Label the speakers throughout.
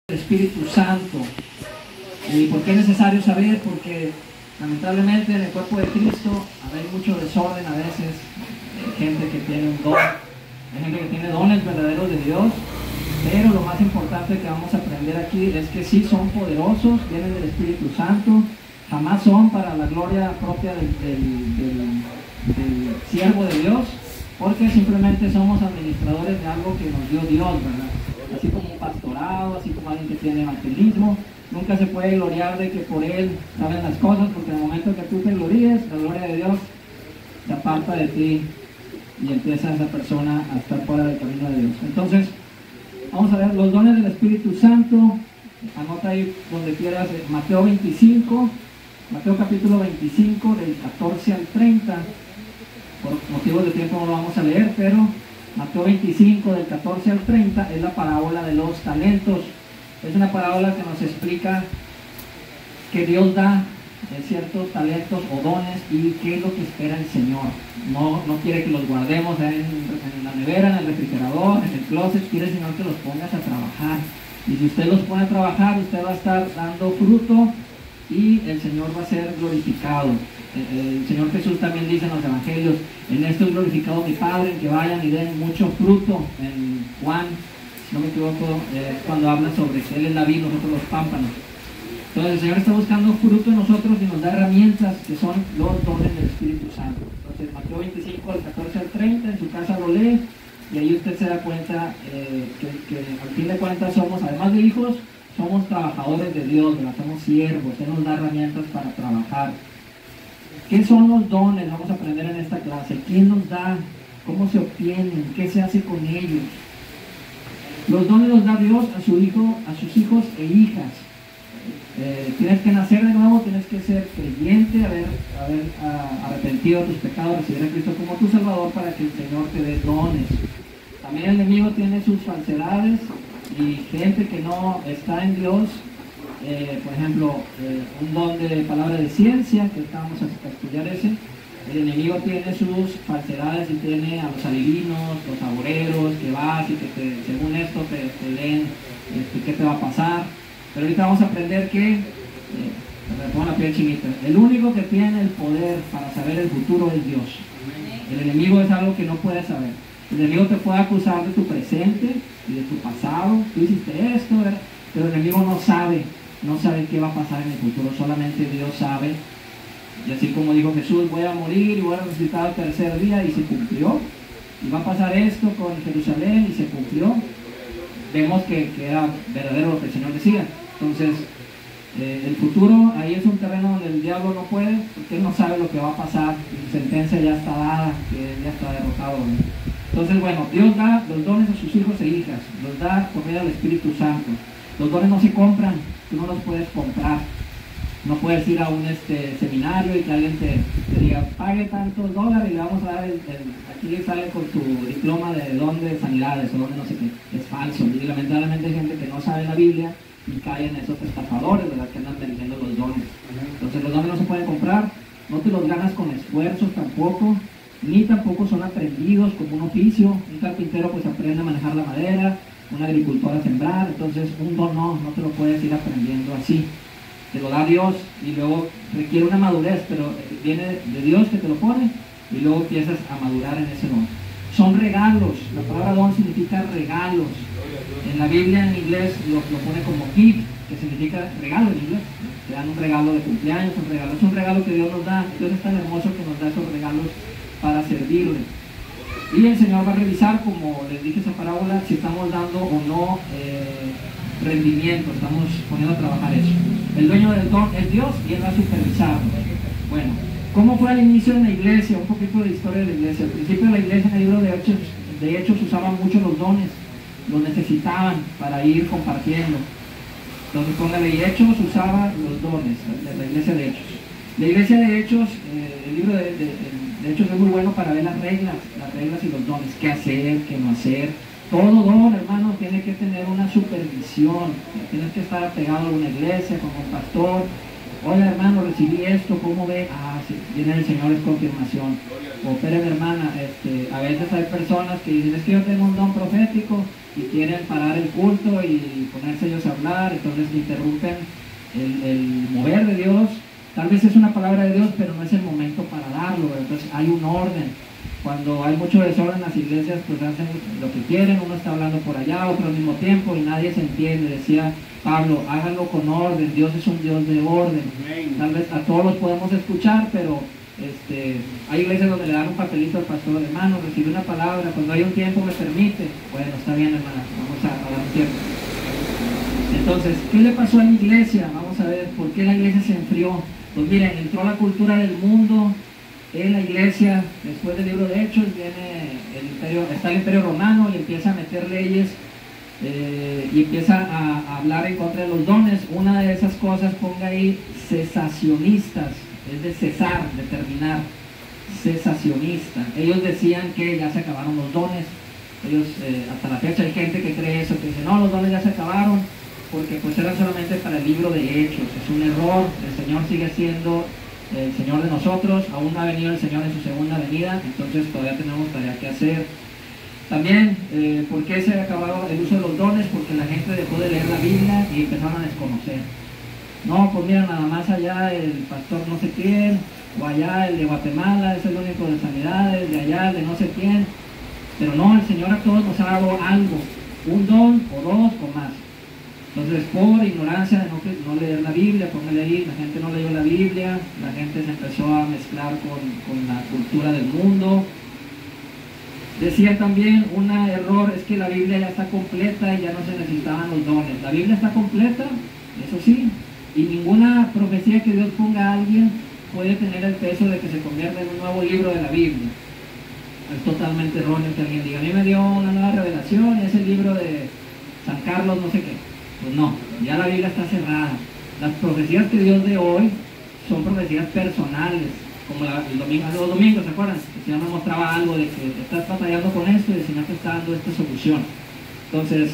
Speaker 1: El Espíritu Santo. ¿Y por qué es necesario saber? Porque lamentablemente en el cuerpo de Cristo hay mucho desorden a veces, gente que tiene un don, hay gente que tiene dones verdaderos de Dios, pero lo más importante que vamos a aprender aquí es que sí son poderosos, vienen del Espíritu Santo, jamás son para la gloria propia del siervo de Dios, porque simplemente somos administradores de algo que nos dio Dios, ¿verdad? Así como un pastorado, así como alguien que tiene evangelismo, nunca se puede gloriar de que por él saben las cosas, porque en el momento que tú te gloríes, la gloria de Dios se aparta de ti y empieza esa persona a estar fuera del camino de Dios. Entonces, vamos a ver los dones del Espíritu Santo. Anota ahí donde quieras, Mateo 25, Mateo capítulo 25, del 14 al 30. Por motivos de tiempo no lo vamos a leer, pero Mateo 25, del 14 al 30, es la parábola de los talentos. Es una parábola que nos explica que Dios da ciertos talentos o dones y qué es lo que espera el Señor. No quiere que los guardemos en la nevera, en el refrigerador, en el closet. Quiere el Señor que los pongas a trabajar. Y si usted los pone a trabajar, usted va a estar dando fruto y el Señor va a ser glorificado. El Señor Jesús también dice en los evangelios: en esto es glorificado mi Padre, en que vayan y den mucho fruto. En Juan, si no me equivoco, cuando habla sobre que Él es la vid, nosotros los pámpanos. Entonces el Señor está buscando fruto en nosotros y nos da herramientas que son los dones del Espíritu Santo. Entonces Mateo 25, del 14 al 30, en su casa lo lee, y ahí usted se da cuenta que al fin de cuentas somos, además de hijos, somos trabajadores de Dios, ¿verdad? Somos siervos. Él nos da herramientas para trabajar. ¿Qué son los dones? Vamos a aprender en esta clase. ¿Quién los da? ¿Cómo se obtienen? ¿Qué se hace con ellos? Los dones los da Dios a sus hijos e hijas. Tienes que nacer de nuevo, tienes que ser creyente, haber arrepentido de tus pecados, recibir a Cristo como tu Salvador para que el Señor te dé dones. También el enemigo tiene sus falsedades y gente que no está en Dios. Por ejemplo, un don de palabra de ciencia, que vamos a estudiar ese. El enemigo tiene sus falsedades y tiene a los adivinos, los agoreros, que vas y que según esto te leen qué te va a pasar. Pero ahorita vamos a aprender que, me pongo la piel chinita, el único que tiene el poder para saber el futuro es Dios. El enemigo es algo que no puedes saber. El enemigo te puede acusar de tu presente y de tu pasado. Tú hiciste esto, ¿verdad? Pero el enemigo no sabe qué va a pasar en el futuro, solamente Dios sabe. Y así como dijo Jesús: voy a morir y voy a resucitar al tercer día, y se cumplió. Y va a pasar esto con Jerusalén, y se cumplió. Vemos que era verdadero lo que el Señor decía. Entonces, el futuro, ahí es un terreno donde el diablo no puede, porque él no sabe lo que va a pasar, y su sentencia ya está dada, que él ya está derrotado, ¿no? Entonces, bueno, Dios da los dones a sus hijos e hijas, los da por medio del Espíritu Santo. Los dones no se compran, tú no los puedes comprar. No puedes ir a un seminario y que alguien te diga: pague tantos dólares y le vamos a dar aquí sale con tu diploma de don de sanidades o don de no sé qué. Es falso. Y lamentablemente hay gente que no sabe la Biblia y cae en esos estafadores, ¿verdad?, que andan vendiendo los dones. Entonces los dones no se pueden comprar, no te los ganas con esfuerzos tampoco, ni tampoco son aprendidos como un oficio. Un carpintero pues aprende a manejar la madera, un agricultor a sembrar. Entonces un don no te lo puedes ir aprendiendo así. Te lo da Dios y luego requiere una madurez, pero viene de Dios que te lo pone y luego empiezas a madurar en ese don. Son regalos. La palabra don significa regalos. En la Biblia en inglés lo pone como gift, que significa regalo en inglés. Te dan un regalo de cumpleaños, es un regalo que Dios nos da. Dios es tan hermoso que nos da esos regalos para servirle. Y el Señor va a revisar, como les dije esa parábola, si estamos dando o no rendimiento, estamos poniendo a trabajar eso. El dueño del don es Dios y Él va a supervisar. Bueno, ¿cómo fue al inicio en la iglesia? Un poquito de historia de la iglesia. Al principio de la iglesia, en el libro de Hechos usaban mucho los dones, los necesitaban para ir compartiendo. Entonces póngale: Hechos usaba los dones de la iglesia de Hechos. La iglesia de Hechos, el libro de Hechos es muy bueno para ver las reglas y los dones, qué hacer, qué no hacer. Todo don, hermano, tiene que tener una supervisión. Tienes que estar apegado a una iglesia, como un pastor. Oye, hermano, recibí esto, ¿cómo ve? Sí, viene el Señor, es confirmación. O, espere, mi hermana, a veces hay personas que dicen: es que yo tengo un don profético y quieren parar el culto y ponerse ellos a hablar, entonces interrumpen el mover de Dios. Tal vez es una palabra de Dios, pero no es el momento para darlo, entonces hay un orden. Cuando hay mucho desorden en las iglesias, pues hacen lo que quieren, uno está hablando por allá, otro al mismo tiempo, y nadie se entiende. Decía Pablo, háganlo con orden, Dios es un Dios de orden. Tal vez a todos los podemos escuchar, pero hay iglesias donde le dan un papelito al pastor, hermano, recibí una palabra, cuando hay un tiempo me permite. Bueno, está bien, hermana, vamos a dar un tiempo. Entonces, ¿qué le pasó a la iglesia? Vamos a ver, ¿por qué la iglesia se enfrió? Pues miren, entró la cultura del mundo en la iglesia. Después del libro de Hechos viene está el imperio romano y empieza a meter leyes y empieza a hablar en contra de los dones. Una de esas cosas, ponga ahí, cesacionistas, es de cesar, de terminar, cesacionista. Ellos decían que ya se acabaron los dones. Ellos, hasta la fecha hay gente que cree eso, que dice, no, los dones ya se acabaron, porque pues eran solamente para el libro de Hechos. Es un error, el Señor sigue siendo el Señor de nosotros, aún no ha venido el Señor en su segunda venida, entonces todavía tenemos tarea que hacer. También, ¿por qué se ha acabado el uso de los dones? Porque la gente dejó de leer la Biblia y empezaron a desconocer. No, pues mira, nada más allá el pastor no sé quién, o allá el de Guatemala es el único de sanidades, de allá el de no sé quién. Pero no, el Señor a todos nos ha dado algo, un don, o dos, o más. Entonces, por ignorancia de no leer la Biblia, póngale ahí, la gente no leyó la Biblia, la gente se empezó a mezclar con la cultura del mundo. Decía también, un error es que la Biblia ya está completa y ya no se necesitaban los dones. La Biblia está completa, eso sí, y ninguna profecía que Dios ponga a alguien puede tener el peso de que se convierta en un nuevo libro de la Biblia. Es totalmente erróneo que alguien diga, a mí me dio una nueva revelación y es el libro de San Carlos no sé qué. Pues no, ya la Biblia está cerrada. Las profecías que Dios de hoy son profecías personales, como los domingos, ¿se acuerdan? El Señor me mostraba algo de que estás batallando con esto y el Señor te está dando esta solución. Entonces,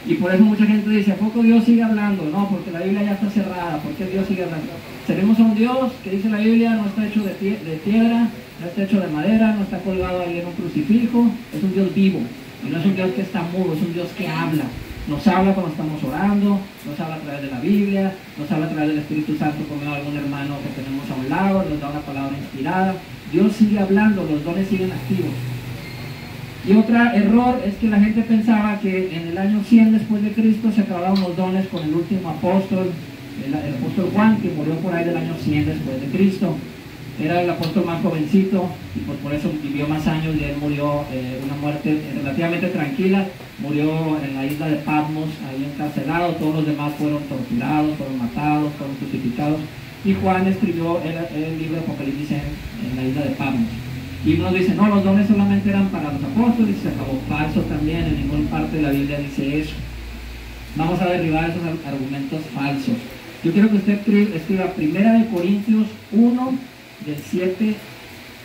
Speaker 1: y por eso mucha gente dice, ¿a poco Dios sigue hablando? No, porque la Biblia ya está cerrada. ¿Por qué Dios sigue hablando? Servimos a un Dios que dice la Biblia, no está hecho de piedra, no está hecho de madera, no está colgado ahí en un crucifijo, es un Dios vivo. Y no es un Dios que está mudo, es un Dios que habla. Nos habla cuando estamos orando, nos habla a través de la Biblia, nos habla a través del Espíritu Santo como algún hermano que tenemos a un lado, nos da una palabra inspirada. Dios sigue hablando, los dones siguen activos. Y otro error es que la gente pensaba que en el año 100 después de Cristo se acabaron los dones con el último apóstol, el apóstol Juan, que murió por ahí del año 100 después de Cristo. Era el apóstol más jovencito y pues por eso vivió más años y él murió una muerte relativamente tranquila. Murió en la isla de Patmos, ahí encarcelado. Todos los demás fueron torturados, fueron matados, fueron crucificados. Y Juan escribió el libro de Apocalipsis en la isla de Patmos. Y uno dice, no, los dones solamente eran para los apóstoles y se acabó. Falso también, en ninguna parte de la Biblia dice eso. Vamos a derribar esos argumentos falsos. Yo quiero que usted escriba 1 Corintios 1, del 7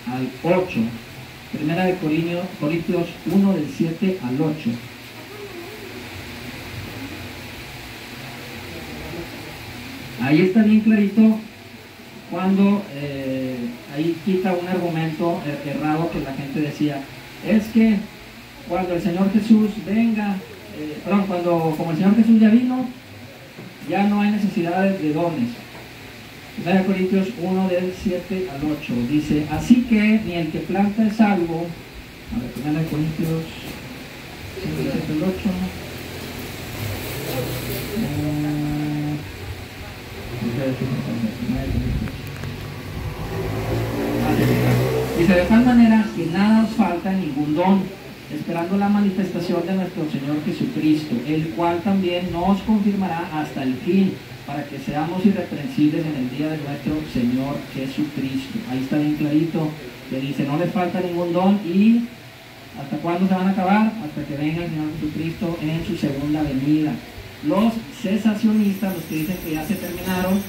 Speaker 1: al 8. 1 Corintios 1, del 7 al 8. Ahí está bien clarito cuando ahí quita un argumento errado que la gente decía. Es que cuando el Señor Jesús venga, como el Señor Jesús ya vino, ya no hay necesidad de dones. 1 Corintios 1 del 7 al 8 dice, así que ni el que planta es salvo. A ver, 1 Corintios 1 del 7 al 8. Dice, de tal manera que nada os falta ningún don, esperando la manifestación de nuestro Señor Jesucristo, el cual también nos confirmará hasta el fin, para que seamos irreprensibles en el día de nuestro Señor Jesucristo. Ahí está bien clarito, que dice, no les falta ningún don. ¿Y hasta cuándo se van a acabar? Hasta que venga el Señor Jesucristo en su segunda venida. Los cesacionistas, los que dicen que ya se terminaron,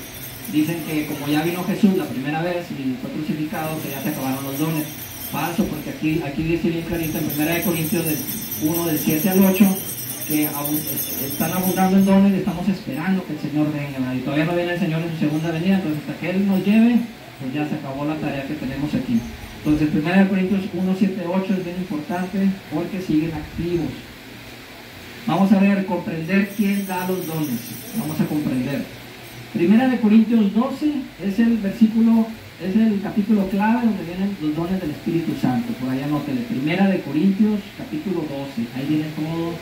Speaker 1: dicen que como ya vino Jesús la primera vez y fue crucificado, que ya se acabaron los dones. Falso, porque aquí dice bien clarito en 1 Corintios 1 del 7 al 8, que están abundando en dones y estamos esperando que el Señor venga, ¿verdad? Y todavía no viene el Señor en su segunda venida, entonces hasta que Él nos lleve, pues ya se acabó la tarea que tenemos aquí. Entonces 1 Corintios 1, 7, 8 es bien importante porque siguen activos. Vamos a ver, comprender quién da los dones. Vamos a comprender. Primera de Corintios 12 es el versículo, es el capítulo clave donde vienen los dones del Espíritu Santo. Por ahí anótele. Primera de Corintios, capítulo 12. Ahí vienen todos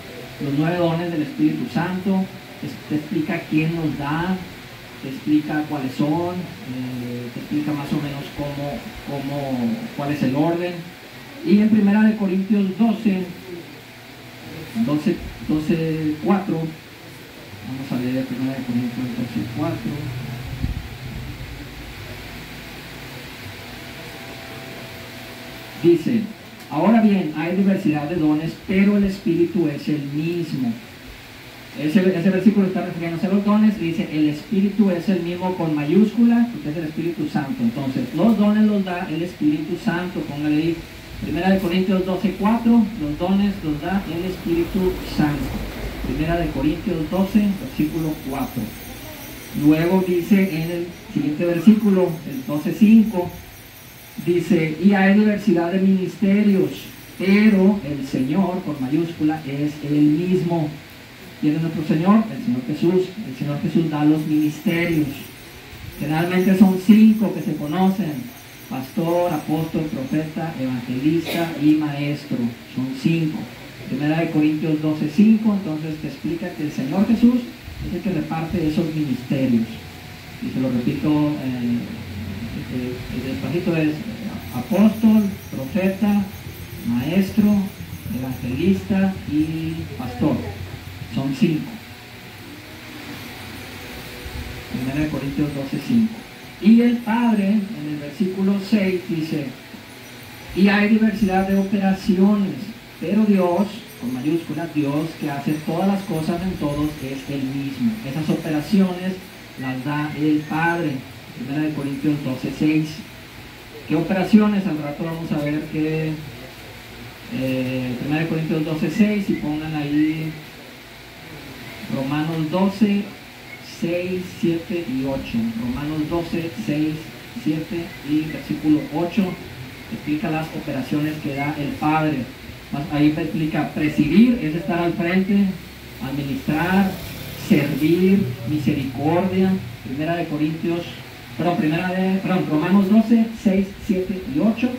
Speaker 1: los 9 dones del Espíritu Santo. Te explica quién nos da, te explica cuáles son, te explica más o menos cuál es el orden. Y en Primera de Corintios 12:4, vamos a leer Primera de Corintios 12:4. Dice: ahora bien, hay diversidad de dones, pero el Espíritu es el mismo. Ese versículo está refiriéndose a los dones, dice el Espíritu es el mismo con mayúscula, porque es el Espíritu Santo. Entonces, los dones los da el Espíritu Santo. Póngale ahí, Primera de Corintios 12:4, los dones los da el Espíritu Santo. Primera de Corintios 12, versículo 4. Luego dice en el siguiente versículo, el 12:5, dice, y hay diversidad de ministerios, pero el Señor, con mayúscula, es el mismo. ¿Quién es nuestro Señor? El Señor Jesús. El Señor Jesús da los ministerios. Generalmente son 5 que se conocen: pastor, apóstol, profeta, evangelista y maestro. Son 5. Primera de Corintios 12:5, entonces te explica que el Señor Jesús es el que reparte esos ministerios. Y se lo repito, el despacito es apóstol, profeta, maestro, evangelista y pastor. Son 5. Primera de Corintios 12:5. Y el Padre, en el versículo 6, dice, y hay diversidad de operaciones, pero Dios, con mayúscula, Dios que hace todas las cosas en todos, es el mismo. Esas operaciones las da el Padre. Primera de Corintios 12:6. ¿Qué operaciones? Al rato vamos a ver que Primera de Corintios 12:6, y pongan ahí Romanos 12, 6, 7 y 8. Romanos 12, 6, 7 y versículo 8 explica las operaciones que da el Padre. Ahí explica presidir, es estar al frente, administrar, servir, misericordia. Romanos 12, 6, 7 y 8.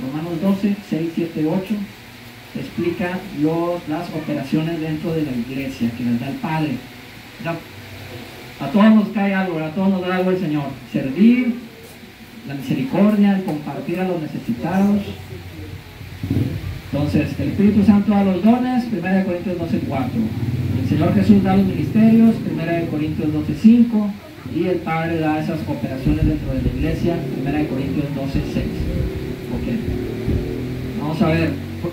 Speaker 1: Romanos 12, 6, 7 y 8 explica las operaciones dentro de la iglesia que les da el Padre. A todos nos cae algo, a todos nos da algo el Señor: servir, la misericordia, el compartir a los necesitados. Entonces, el Espíritu Santo da los dones, 1 Corintios 12:4. El Señor Jesús da los ministerios, 1 Corintios 12:5. Y el Padre da esas operaciones dentro de la iglesia, 1 Corintios 12:6. Ok. Vamos a ver,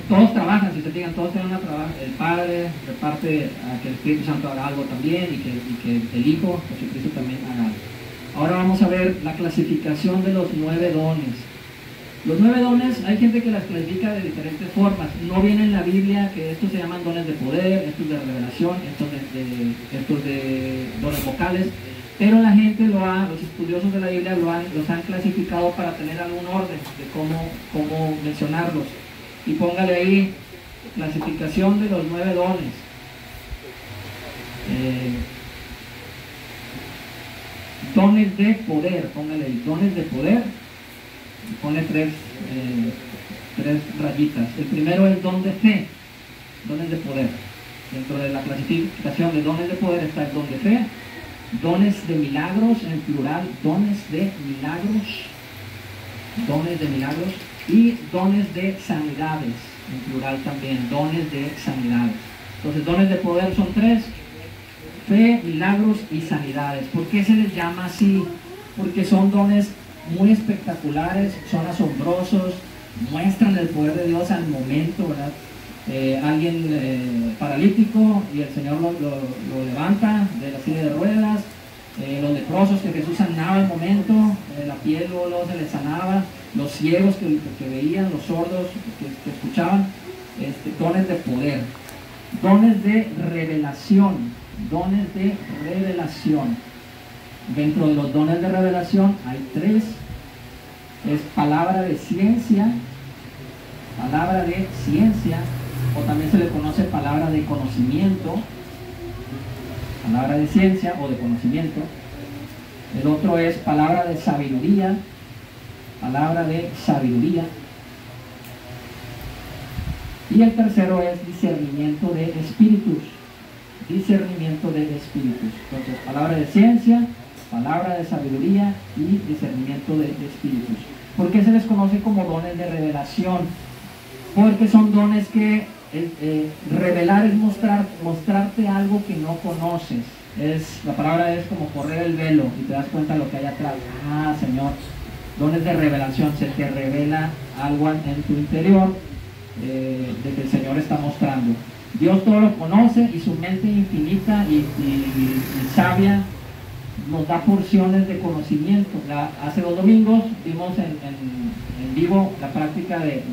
Speaker 1: todos trabajan, si se fijan, todos tienen una trabaja. El Padre reparte a que el Espíritu Santo haga algo también, y que el Hijo, Jesucristo, también haga algo. Ahora vamos a ver la clasificación de los 9 dones. Los 9 dones, hay gente que las clasifica de diferentes formas. No viene en la Biblia que estos se llaman dones de poder, estos de revelación, estos de dones vocales, pero la gente los estudiosos de la Biblia los han clasificado para tener algún orden de cómo mencionarlos. Y póngale ahí clasificación de los 9 dones. Dones de poder, póngale ahí, dones de poder. Pone 3 rayitas. El primero es don de fe, dones de poder. Dentro de la clasificación de dones de poder está el don de fe, dones de milagros, en plural, dones de milagros, y dones de sanidades, en plural también, dones de sanidades. Entonces, dones de poder son 3: fe, milagros y sanidades. ¿Por qué se les llama así? Porque son dones muy espectaculares, son asombrosos, muestran el poder de Dios al momento, ¿verdad? Alguien paralítico y el Señor lo levanta de la silla de ruedas. Los leprosos que Jesús sanaba al momento, la piel luego se les sanaba, los ciegos que veían, los sordos que escuchaban. Dones de poder, dones de revelación, Dentro de los dones de revelación hay 3. Es palabra de ciencia, o también se le conoce palabra de conocimiento, palabra de ciencia o de conocimiento. El otro es palabra de sabiduría, palabra de sabiduría. Y el tercero es discernimiento de espíritus, discernimiento de espíritus. Entonces, palabra de ciencia, palabra de sabiduría y discernimiento de espíritus. ¿Por qué se les conoce como dones de revelación? Porque son dones que revelar es mostrarte algo que no conoces. La palabra es como correr el velo y te das cuenta de lo que hay atrás. Ah, Señor, dones de revelación, se te revela algo en tu interior de que el Señor está mostrando. Dios todo lo conoce y su mente infinita y sabia nos da porciones de conocimiento. Hace 2 domingos vimos en vivo la práctica de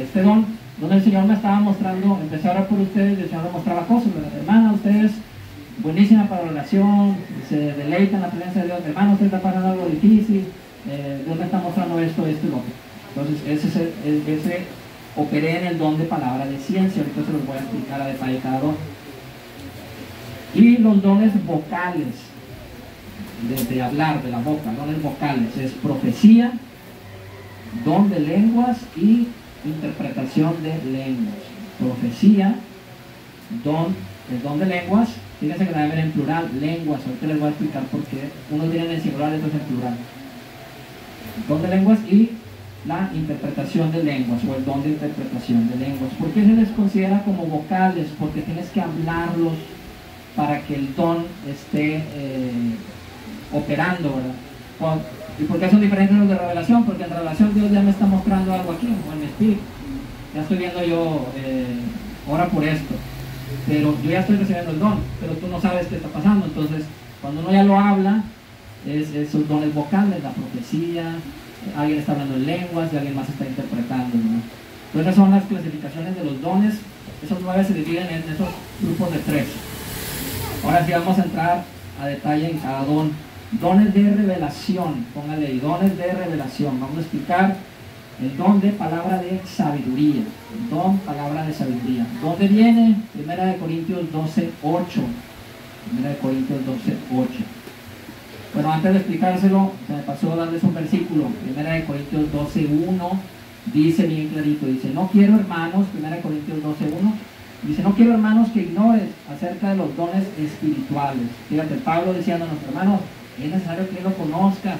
Speaker 1: este don, donde el Señor me estaba mostrando, empecé a orar por ustedes y el Señor me mostraba cosas. Hermana, ustedes buenísima para la oración, se deleitan en la presencia de Dios. Hermano, usted está pasando algo difícil, Dios me está mostrando esto y lo otro. Entonces ese operé en el don de palabra de ciencia. Ahorita se los voy a explicar a detalle cada don. Y los dones vocales, de hablar, de la boca, dones vocales, es profecía, don de lenguas y interpretación de lenguas. Profecía, el don de lenguas, fíjense que la deben en plural, lenguas. Ahorita les voy a explicar por qué. Unos vienen en singular y otros en plural. Don de lenguas y la interpretación de lenguas, o el don de interpretación de lenguas. ¿Por qué se les considera como vocales? Porque tienes que hablarlos para que el don esté operando, ¿verdad? ¿Y por qué son diferentes los de revelación? Porque en revelación Dios ya me está mostrando algo aquí, o en mi espíritu. Ya estoy viendo yo, ora por esto, pero yo ya estoy recibiendo el don, pero tú no sabes qué está pasando. Entonces, cuando uno ya lo habla, esos dones vocales, la profecía, alguien está hablando en lenguas y alguien más está interpretando, ¿no? Entonces esas son las clasificaciones de los dones. Esos 9 se dividen en esos grupos de 3. Ahora sí vamos a entrar a detalle en cada don. Dones de revelación, póngale ahí, dones de revelación. Vamos a explicar el don de palabra de sabiduría. El don, palabra de sabiduría. ¿Dónde viene? 1 Corintios 12:8. 1 Corintios 12:8. Bueno, antes de explicárselo, se me pasó a darles un versículo. 1 Corintios 12:1 dice bien clarito, dice, no quiero hermanos, 1 Corintios 12:1, dice, no quiero hermanos que ignores acerca de los dones espirituales. Fíjate, Pablo diciendo a nuestros hermanos, es necesario que lo conozcas,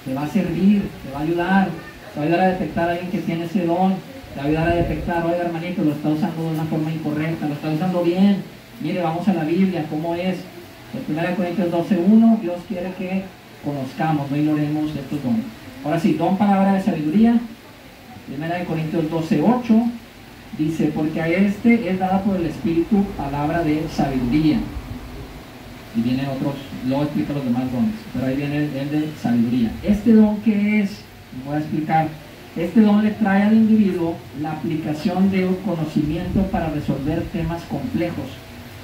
Speaker 1: te va a servir, te va a ayudar a detectar a alguien que tiene ese don, te va a ayudar a detectar, oiga hermanito, lo está usando de una forma incorrecta, lo está usando bien, mire, vamos a la Biblia, ¿cómo es? En 1 Corintios 12:1, Dios quiere que conozcamos, no ignoremos estos dones. Ahora sí, don palabra de sabiduría, 1 Corintios 12:8, dice, porque a este es dada por el Espíritu palabra de sabiduría. Y vienen otros, luego explica los demás dones, pero ahí viene el de sabiduría. Este don, ¿qué es? Voy a explicar. Este don le trae al individuo la aplicación de un conocimiento para resolver temas complejos.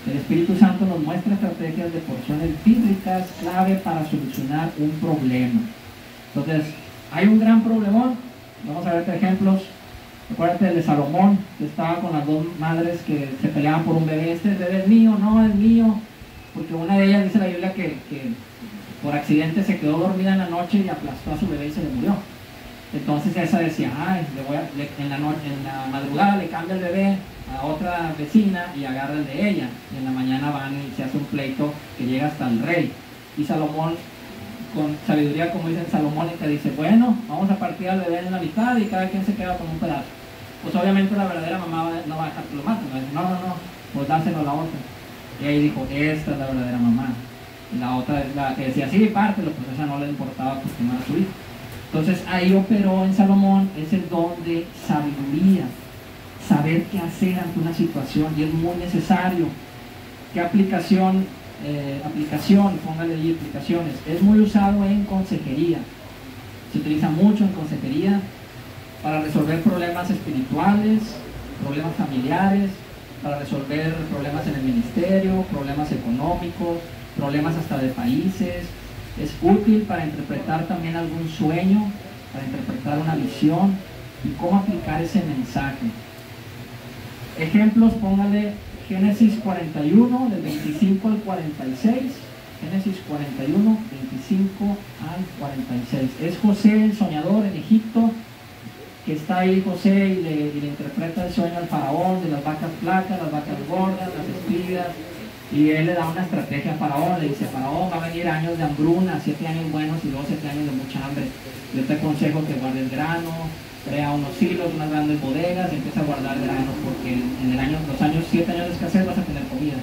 Speaker 1: El Espíritu Santo nos muestra estrategias de porciones bíblicas clave para solucionar un problema. Entonces, hay un gran problemón. Vamos a ver ejemplos. Acuérdate del de Salomón, que estaba con las 2 madres que se peleaban por un bebé. Este bebé es mío, no es mío. Porque una de ellas dice la Biblia que por accidente se quedó dormida en la noche y aplastó a su bebé y se le murió. Entonces esa decía, ay, en la madrugada le cambia el bebé a otra vecina y agarra el de ella. Y en la mañana van y se hace un pleito que llega hasta el rey. Y Salomón, con sabiduría, como dicen salomónica, dice, bueno, vamos a partir al bebé en la mitad y cada quien se queda con un pedazo. Pues obviamente la verdadera mamá no va a dejar que lo maten. No, pues dáselo a la otra. Y ahí dijo, esta es la verdadera mamá. Y la otra es la que decía, sí, pártelo, pues esa no le importaba porque no era su hijo. Entonces ahí operó en Salomón ese don de sabiduría, saber qué hacer ante una situación, y es muy necesario. ¿Qué aplicación? Póngale ahí aplicaciones. Es muy usado en consejería, se utiliza mucho en consejería para resolver problemas espirituales, problemas familiares, para resolver problemas en el ministerio, problemas económicos, problemas hasta de países. Es útil para interpretar también algún sueño, para interpretar una visión y cómo aplicar ese mensaje. Ejemplos, póngale Génesis 41, del 25 al 46. Génesis 41, 25 al 46. Es José el soñador en Egipto, que está ahí José y le interpreta el sueño al faraón de las vacas flacas, las vacas gordas, las espigas, y él le da una estrategia a faraón. Le dice: faraón, va a venir años de hambruna, 7 años buenos y luego 7 años de mucha hambre. Yo te aconsejo que guardes grano, crea unos silos, unas grandes bodegas y empieza a guardar grano, porque en los 7 años de escasez vas a tener comida.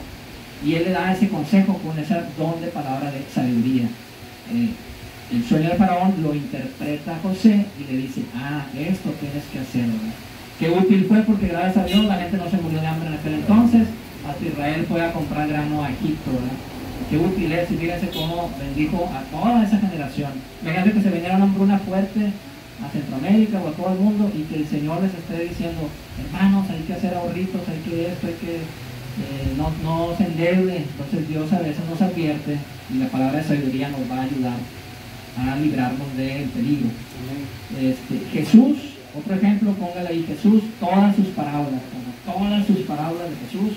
Speaker 1: Y él le da ese consejo con ese don de palabra de sabiduría. El sueño de faraón lo interpreta José y le dice: esto tienes que hacer, ¿verdad? Qué útil fue, porque gracias a Dios la gente no se murió de hambre en aquel entonces, hasta Israel fue a comprar grano a Egipto, ¿verdad? Qué útil es, y fíjense cómo bendijo a toda esa generación. Imagínate que se viniera una hambruna fuerte a Centroamérica o a todo el mundo y que el Señor les esté diciendo: hermanos, hay que hacer ahorritos, hay que esto, hay que no se endeude. Entonces Dios a veces nos advierte y la palabra de sabiduría nos va a ayudar a librarnos del peligro. Jesús, otro ejemplo, póngale ahí: Jesús, todas sus parábolas de Jesús,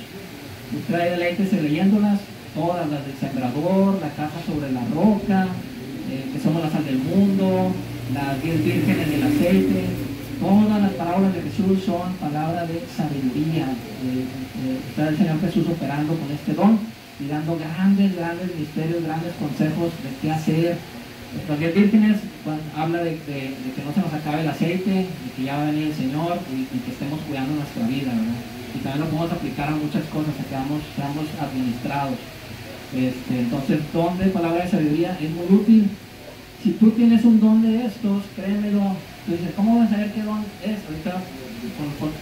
Speaker 1: usted ahí deleítese leyéndolas, todas las del sembrador, la casa sobre la roca, que somos la sal del mundo, las 10 vírgenes del aceite. Todas las parábolas de Jesús son palabras de sabiduría. Está el Señor Jesús operando con este don y dando grandes misterios, grandes consejos de qué hacer. Las 10 vírgenes habla de que no se nos acabe el aceite, de que ya va a venir el Señor y que estemos cuidando nuestra vida, ¿verdad? Y también lo podemos aplicar a muchas cosas, a que seamos administrados. Entonces, don de palabra de sabiduría es muy útil. Si tú tienes un don de estos, créemelo, tú dices: ¿cómo vas a saber qué don es? Ahorita,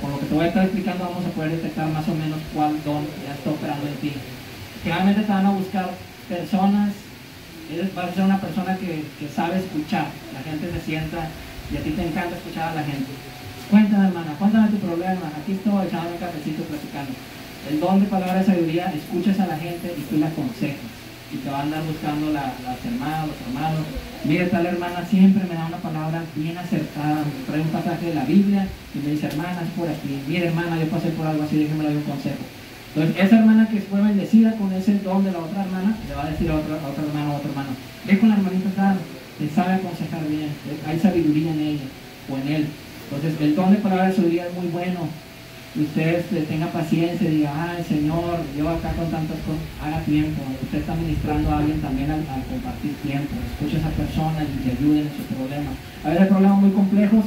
Speaker 1: con lo que te voy a estar explicando, vamos a poder detectar más o menos cuál don ya está operando en ti. Generalmente te van a buscar personas. Vas a ser una persona que sabe escuchar. La gente se sienta y a ti te encanta escuchar a la gente. Cuéntame, hermana, cuéntame tu problema. Aquí estoy echando un cafecito platicando. El don de palabra de sabiduría: escuchas a la gente y tú la aconsejas. Y te van a andar buscando las hermanas, los hermanos. Mire, tal hermana siempre me da una palabra bien acertada. Me trae un pasaje de la Biblia y me dice: hermana, es por aquí. Mire, hermana, yo pasé por algo así, déjeme darle un consejo. Entonces, esa hermana que fue bendecida con ese don de la otra hermana, le va a decir a otro hermano, ve con la hermanita tal, te sabe aconsejar bien, hay sabiduría en ella o en él. Entonces, el don de palabra de sabiduría es muy bueno. Y usted tenga paciencia y diga: ay, Señor, yo acá con tantas cosas, haga tiempo. Usted está ministrando a alguien también al compartir tiempo. Escucha a esa persona y le ayuden en su problema. A veces hay problemas muy complejos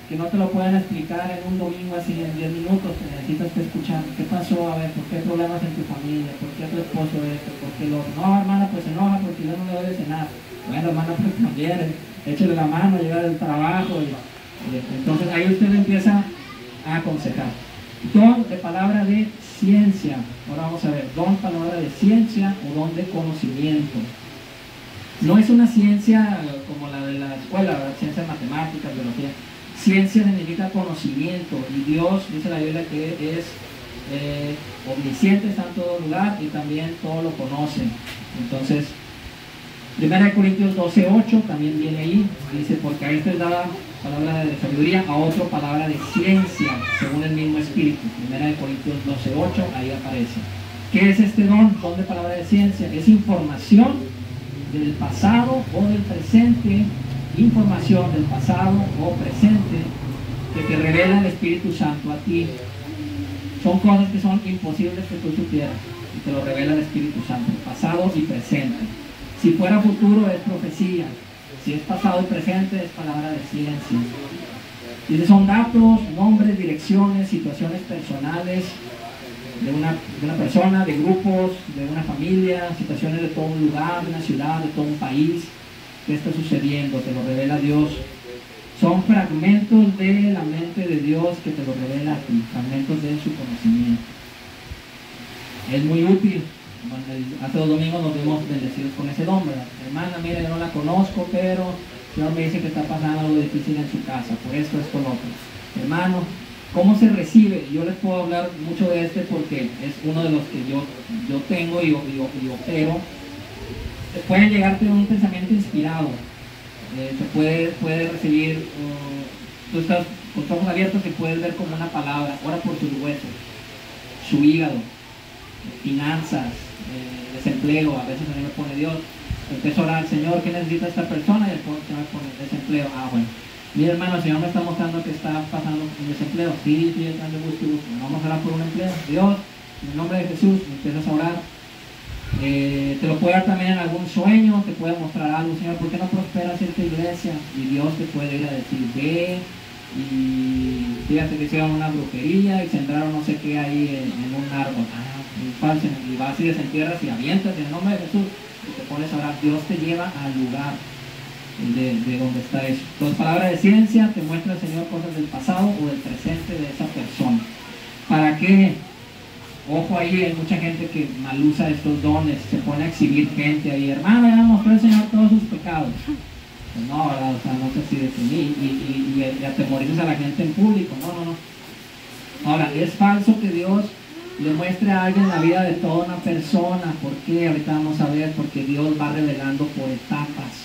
Speaker 1: que no te lo pueden explicar en un domingo así en 10 minutos, que necesitas que escuchar. ¿Qué pasó? A ver, ¿por qué hay problemas en tu familia? ¿Por qué tu esposo esto? ¿Por qué lo otro? No, hermana, pues se enoja porque yo no le doy de cenar. Bueno, hermana, pues también, échale la mano, llega del trabajo. Entonces ahí usted empieza a aconsejar. Don de palabra de ciencia. Ahora vamos a ver, don palabra de ciencia o don de conocimiento. No es una ciencia como la de la escuela, ¿verdad? Ciencias matemáticas, biología. Ciencia significa conocimiento, y Dios, dice la Biblia, que es omnisciente, está en todo lugar y también todo lo conoce. Entonces, 1 Corintios 12:8 también viene ahí, dice: porque a esto es dada palabra de sabiduría, a otro palabra de ciencia, según el mismo Espíritu. 1 Corintios 12:8, ahí aparece. ¿Qué es este don? Don de palabra de ciencia. Es información del pasado o del presente, información del pasado o presente que te revela el Espíritu Santo a ti. Son cosas que son imposibles que tú supieras y te lo revela el Espíritu Santo, pasado y presente. Si fuera futuro es profecía, si es pasado y presente es palabra de ciencia. Y son datos, nombres, direcciones, situaciones personales de una persona, de grupos, de una familia, situaciones de todo un lugar, de una ciudad, de todo un país. ¿Qué está sucediendo? Te lo revela Dios. Son fragmentos de la mente de Dios que te lo revela a ti, fragmentos de su conocimiento. Es muy útil. Bueno, hace 2 domingos nos vimos bendecidos con ese nombre. Hermana, mire, yo no la conozco, pero el Señor me dice que está pasando algo difícil en su casa, por esto, esto, lo otro. Hermano, ¿cómo se recibe? Yo les puedo hablar mucho de este porque es uno de los que yo tengo y opero. Puede llegarte un pensamiento inspirado, se puede recibir, tú estás con los ojos abiertos y puedes ver como una palabra: ora por tus huesos. su hígado, finanzas, desempleo. A veces a mí me pone Dios, empiezo a orar, Señor, ¿qué necesita esta persona? Y el Señor me pone desempleo. Bueno, mira hermano, el Señor me está mostrando que está pasando un desempleo. Sí, entrando busco y busco. Vamos a orar por un empleo. Dios, en el nombre de Jesús, me empiezas a orar. Te lo puede dar también en algún sueño, te puede mostrar algo, Señor, ¿por qué no prosperas esta iglesia? Y Dios te puede ir a decir, ve, y fíjate que hicieron una brujería y sembraron no sé qué ahí en un árbol. Falso, y vas y desentierras y avientas en el nombre de Jesús y te pones a orar. Dios te lleva al lugar de donde está eso. Entonces, palabra de ciencia, te muestra el Señor cosas del pasado o del presente de esa persona. ¿Para qué? Ojo ahí, hay mucha gente que mal usa estos dones, se pone a exhibir gente ahí, hermano, ya mostró el Señor todos sus pecados. Pues no, ¿verdad? O sea, no te exhibes en mí y atemorizas a la gente en público, no. Ahora, es falso que Dios le muestre a alguien la vida de toda una persona. ¿Por qué? Ahorita vamos a ver, porque Dios va revelando por etapas.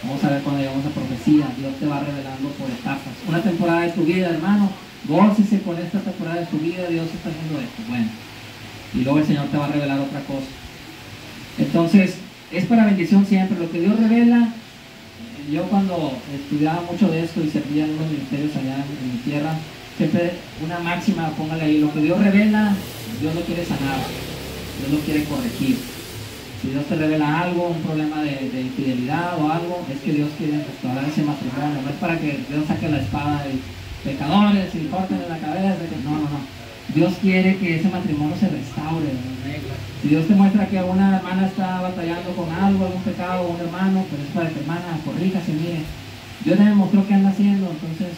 Speaker 1: Vamos a ver cuando llegamos a profecía, Dios te va revelando por etapas. Una temporada de tu vida, hermano, gócese con esta temporada de tu vida, Dios está haciendo esto. Bueno. Y luego el Señor te va a revelar otra cosa. Entonces, es para bendición siempre. Lo que Dios revela, yo cuando estudiaba mucho de esto y servía en unos ministerios allá en mi tierra, siempre una máxima, póngale ahí, lo que Dios revela, Dios lo quiere sanar, Dios lo quiere corregir. Si Dios te revela algo, un problema de infidelidad o algo, es que Dios quiere restaurar ese matrimonio. No es para que Dios saque la espada de pecadores y corten en la cabeza. No. Dios quiere que ese matrimonio se restaure. Si Dios te muestra que una hermana está batallando con algo, algún pecado, o un hermano, pues es para que hermana, corríjase, mire. Dios me mostró qué anda haciendo, entonces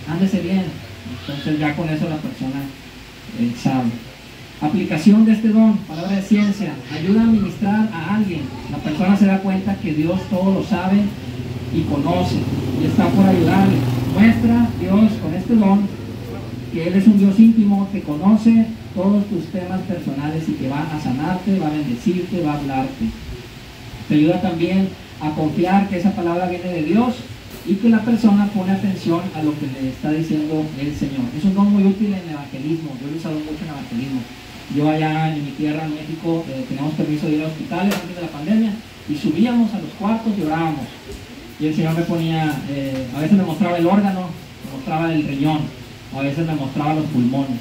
Speaker 1: ándese bien. Entonces ya con eso la persona sabe. Aplicación de este don, palabra de ciencia, ayuda a ministrar a alguien. La persona se da cuenta que Dios todo lo sabe y conoce y está por ayudarle. Muestra Dios con este don que Él es un Dios íntimo, que conoce todos tus temas personales y que va a sanarte, va a bendecirte, va a hablarte. Te ayuda también a confiar que esa palabra viene de Dios y que la persona pone atención a lo que le está diciendo el Señor. Es un don muy útil en evangelismo, yo lo he usado mucho en evangelismo. Yo allá en mi tierra, en México, teníamos permiso de ir a hospitales antes de la pandemia y subíamos a los cuartos y orábamos. Y el Señor me ponía, a veces me mostraba el órgano, me mostraba el riñón, a veces me mostraba los pulmones,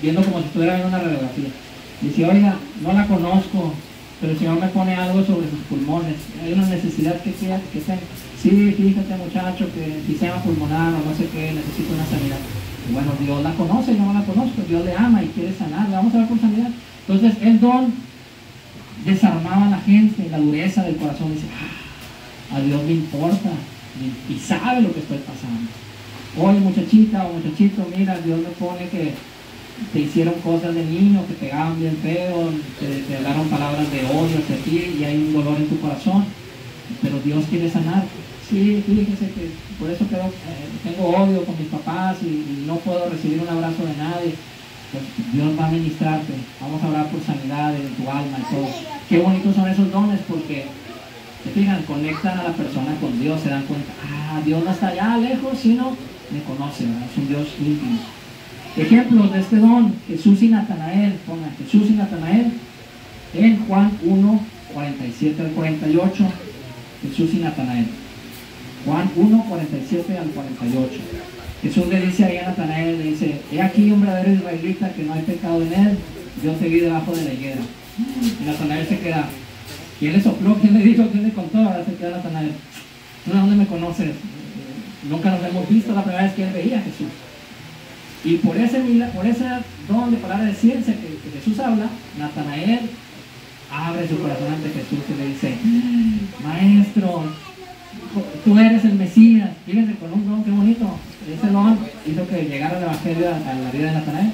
Speaker 1: viendo como si estuviera viendo una radiografía. Y decía, oiga, no la conozco, pero el Señor me pone algo sobre sus pulmones. Hay una necesidad que tenga. Sí, fíjate muchacho, que enfisema pulmonar o no sé qué, necesito una sanidad. Y bueno, Dios la conoce, yo no la conozco, Dios le ama y quiere sanar, le vamos a ver por sanidad. Entonces el don desarmaba a la gente, la dureza del corazón, dice, a Dios le importa y sabe lo que estoy pasando. Oye muchachita o muchachito, mira, Dios me pone que te hicieron cosas de niño, que pegaban bien feo, te hablaron palabras de odio hacia ti y hay un dolor en tu corazón, pero Dios quiere sanar. Sí, fíjese que por eso tengo odio con mis papás y no puedo recibir un abrazo de nadie. Pues Dios va a ministrarte, vamos a orar por sanidad en tu alma y todo. Qué bonitos son esos dones porque, se fijan, conectan a la persona con Dios, se dan cuenta, Dios no está allá lejos, sino me conoce, ¿verdad? Es un Dios íntimo. Ejemplos de este don, Jesús y Natanael, pongan Jesús y Natanael, en Juan 1, 47 al 48, Jesús y Natanael. Juan 1, 47 al 48. Jesús le dice ahí a Natanael, le dice, he aquí un verdadero israelita que no hay pecado en él, yo te vi debajo de la higuera. Y Natanael se queda, ¿quién le sopló? ¿Quién le dijo? ¿Quién le contó? Ahora se queda Natanael, ¿tú de dónde me conoces? Nunca nos hemos visto, la primera vez que él veía a Jesús. Y por ese don de palabra de ciencia que Jesús habla, Natanael abre su corazón ante Jesús y le dice, maestro, tú eres el Mesías. Fíjense, con un don, qué bonito. Ese don hizo que llegara el Evangelio a la vida de Natanael.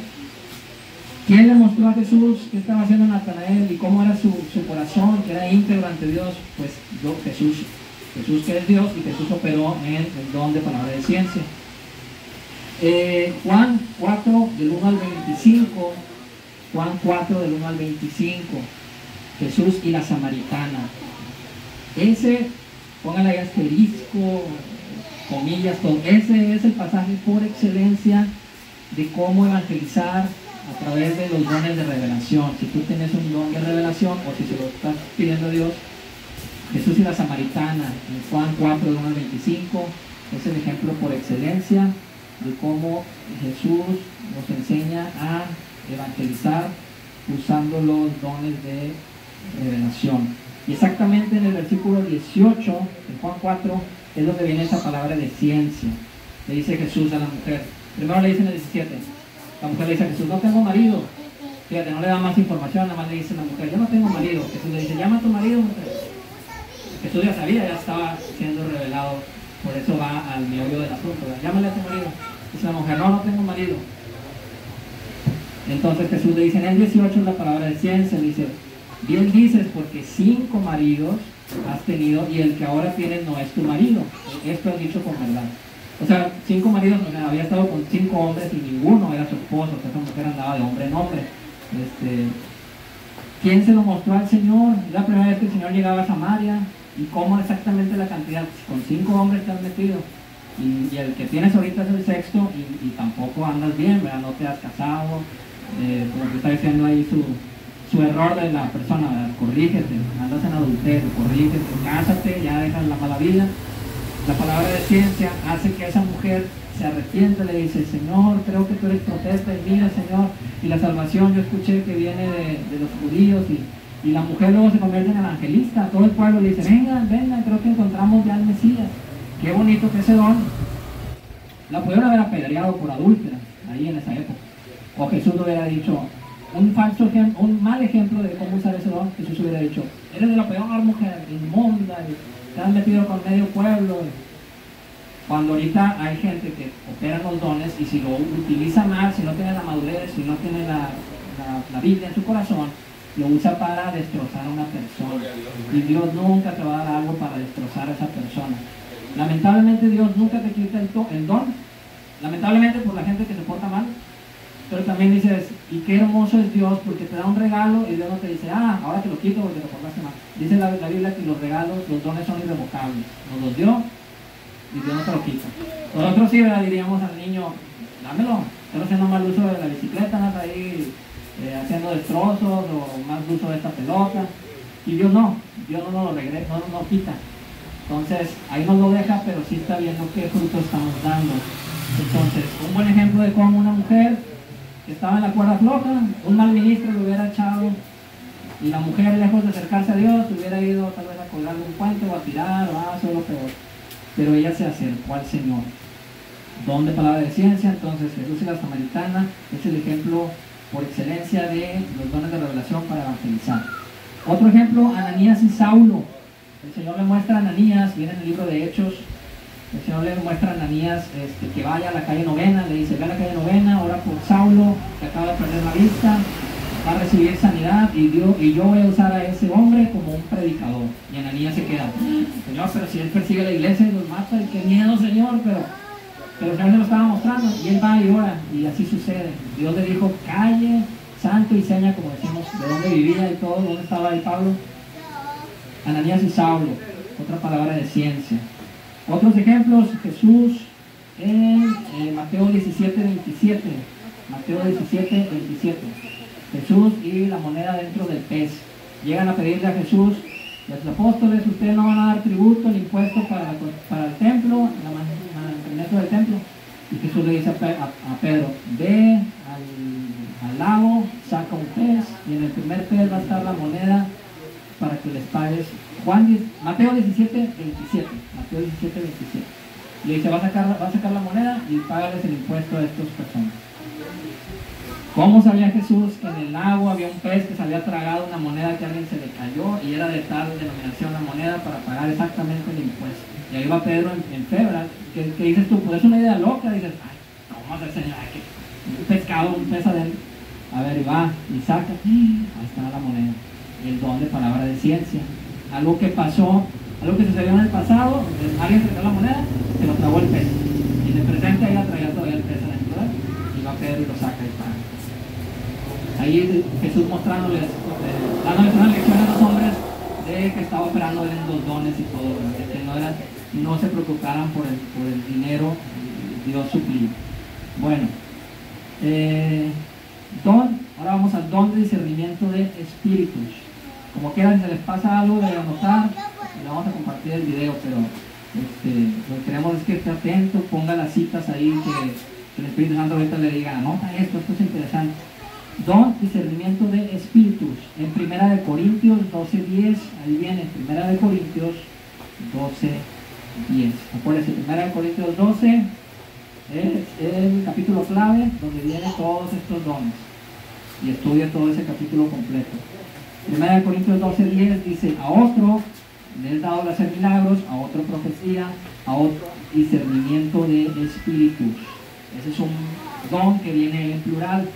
Speaker 1: ¿Quién le mostró a Jesús qué estaba haciendo Natanael y cómo era su corazón, que era íntegro ante Dios? Pues Jesús. Jesús que es Dios y Jesús operó en el don de palabra de ciencia. Juan 4 del 1 al 25. Juan 4 del 1 al 25. Jesús y la samaritana. Ese, póngale ahí asterisco, comillas, todo. Ese es el pasaje por excelencia de cómo evangelizar a través de los dones de revelación. Si tú tienes un don de revelación o si se lo estás pidiendo a Dios, Jesús y la samaritana, en Juan 4, 1 al 25, es el ejemplo por excelencia de cómo Jesús nos enseña a evangelizar usando los dones de revelación. Y exactamente en el versículo 18 de Juan 4 es donde viene esa palabra de ciencia. Le dice Jesús a la mujer. Primero le dice en el 17. La mujer le dice a Jesús, no tengo marido. Fíjate, no le da más información, nada más le dice a la mujer, yo no tengo marido. Jesús le dice, llama a tu marido, mujer. Jesús ya sabía, ya estaba siendo revelado, por eso va al meollo del asunto. Llámale a tu marido. Dice la mujer, no tengo marido. Entonces Jesús le dice, en el 18 es la palabra de ciencia, dice, bien dices, porque 5 maridos has tenido y el que ahora tienes no es tu marido. Esto es dicho con verdad. O sea, 5 maridos, o sea, había estado con 5 hombres y ninguno era su esposo. O sea, esa mujer andaba de hombre en hombre. ¿Quién se lo mostró al Señor? Es la primera vez que el Señor llegaba a Samaria. ¿Y cómo exactamente la cantidad? Con 5 hombres te has metido. Y el que tienes ahorita es el sexto y tampoco andas bien, ¿verdad? No te has casado. Como que está diciendo ahí su error de la persona, ¿verdad? Corrígete, andas en adulterio, corrígete, cásate, ya dejas la mala vida. La palabra de ciencia hace que esa mujer se arrepiente, le dice, Señor, creo que tú eres profeta y mira, Señor, y la salvación yo escuché que viene de los judíos y la mujer luego se convierte en evangelista. Todo el pueblo le dice, vengan, creo que encontramos ya al Mesías. Qué bonito que ese don. La pudieron haber apedreado por adúltera ahí en esa época. O Jesús le hubiera dicho, un mal ejemplo de cómo usar ese don. Jesús hubiera dicho, eres de la peor mujer, inmunda, y te has metido con medio pueblo. Cuando ahorita hay gente que opera los dones y si lo utiliza mal, si no tiene la madurez, si no tiene la Biblia en su corazón, lo usa para destrozar a una persona. Y Dios nunca te va a dar algo para destrozar a esa persona. Lamentablemente Dios nunca te quita el don. Lamentablemente por la gente que se porta mal. Pero también dices, y qué hermoso es Dios, porque te da un regalo y Dios no te dice, ahora te lo quito porque te portaste mal. Dice la Biblia que los regalos, los dones son irrevocables. Nos los dio y Dios no te lo quita. Nosotros sí, ¿verdad? Diríamos al niño, dámelo. Estás haciendo mal uso de la bicicleta, andas ahí haciendo destrozos o mal uso de esta pelota. Y Dios no lo regresa, no nos quita. Entonces, ahí nos lo deja, pero sí está viendo qué fruto estamos dando. Entonces, un buen ejemplo de cómo una mujer que estaba en la cuerda floja, un mal ministro lo hubiera echado y la mujer, lejos de acercarse a Dios, hubiera ido tal vez a colgarle un puente o a tirar o a hacer lo peor. Pero ella se acercó al Señor. Don de palabra de ciencia. Entonces Jesús y la samaritana es el ejemplo por excelencia de los dones de revelación para evangelizar. Otro ejemplo, Ananías y Saulo. El Señor le muestra a Ananías, viene en el libro de Hechos, el Señor le muestra a Ananías que vaya a la calle Novena, le dice, ve a la calle Novena, ora por Saulo, que acaba de perder la vista, va a recibir sanidad y yo voy a usar a ese hombre como un predicador. Y Ananías se queda, Señor, pero si él persigue a la iglesia y los mata, qué miedo, Señor, pero el Señor se lo estaba mostrando y él va y ora y así sucede. Dios le dijo, calle, santo y seña, como decimos, de dónde vivía y todo, dónde estaba ahí Pablo. Ananías y Saulo, otra palabra de ciencia. Otros ejemplos, Jesús en Mateo 17:27. Mateo 17:27. Jesús y la moneda dentro del pez. Llegan a pedirle a Jesús, los apóstoles, ustedes no van a dar tributo ni impuesto para el templo, el mantenimiento del templo. Y Jesús le dice a Pedro, ve al lago, saca un pez y en el primer pez va a estar la moneda para que les pagues. Mateo 17:27. Mateo 17:27. Le dice, va a sacar la moneda y págales el impuesto a estas personas. ¿Cómo sabía Jesús que en el agua había un pez que se había tragado una moneda que a alguien se le cayó y era de tal denominación la moneda para pagar exactamente el impuesto? Y ahí va Pedro en fe, ¿verdad? ¿Qué dices tú? Pues es una idea loca. Dices, ay, ¿cómo hacer, Señor? Un pescado, un pez adentro. A ver, y va, y saca. Ahí está la moneda. El don de palabra de ciencia. Algo que pasó, algo que sucedió en el pasado, alguien se dio la moneda, se lo tragó el pez. Y en el presente ahí la traía todavía el pez adentro, ¿verdad? Y va Pedro y lo saca y paga. Ahí Jesús mostrándoles, dándoles una lección a los hombres de que estaba operando en los dones y todo, ¿verdad? De que no se preocuparan por el dinero, Dios suplía. Bueno, Don, ahora vamos al don de discernimiento de espíritus. Como quieran, si se les pasa algo de anotar, le vamos a compartir el video, pero lo que queremos es que esté atento, ponga las citas ahí, que el Espíritu Santo ahorita le diga, anota esto es interesante. Don, discernimiento de espíritus. En 1 Corintios 12:10, ahí viene, 1 Corintios 12:10. Acuérdense, 1 Corintios 12 es el capítulo clave donde vienen todos estos dones. Y estudia todo ese capítulo completo. 1 Corintios 12:10 dice, a otro le he dado de hacer milagros, a otro profecía, a otro discernimiento de espíritus. Ese es un don que viene en plural.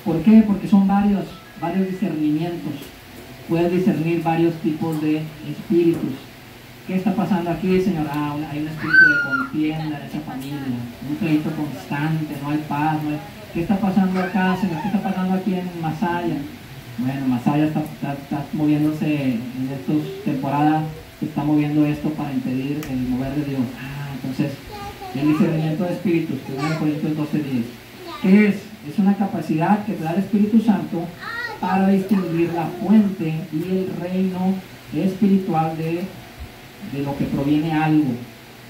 Speaker 1: ¿Por qué? Porque son varios discernimientos. Puedes discernir varios tipos de espíritus. ¿Qué está pasando aquí, Señor? Hay un espíritu de contienda en esa familia, un pleito constante, no hay paz, ¿Qué está pasando acá, Señor? ¿Qué está pasando aquí en Masaya? Bueno, Masaya está moviéndose en estas temporadas, se está moviendo esto para impedir el mover de Dios. Entonces, el discernimiento de espíritus, 1 Corintios 12:10. ¿Qué es? Es una capacidad que te da el Espíritu Santo para distinguir la fuente y el reino espiritual de lo que proviene algo.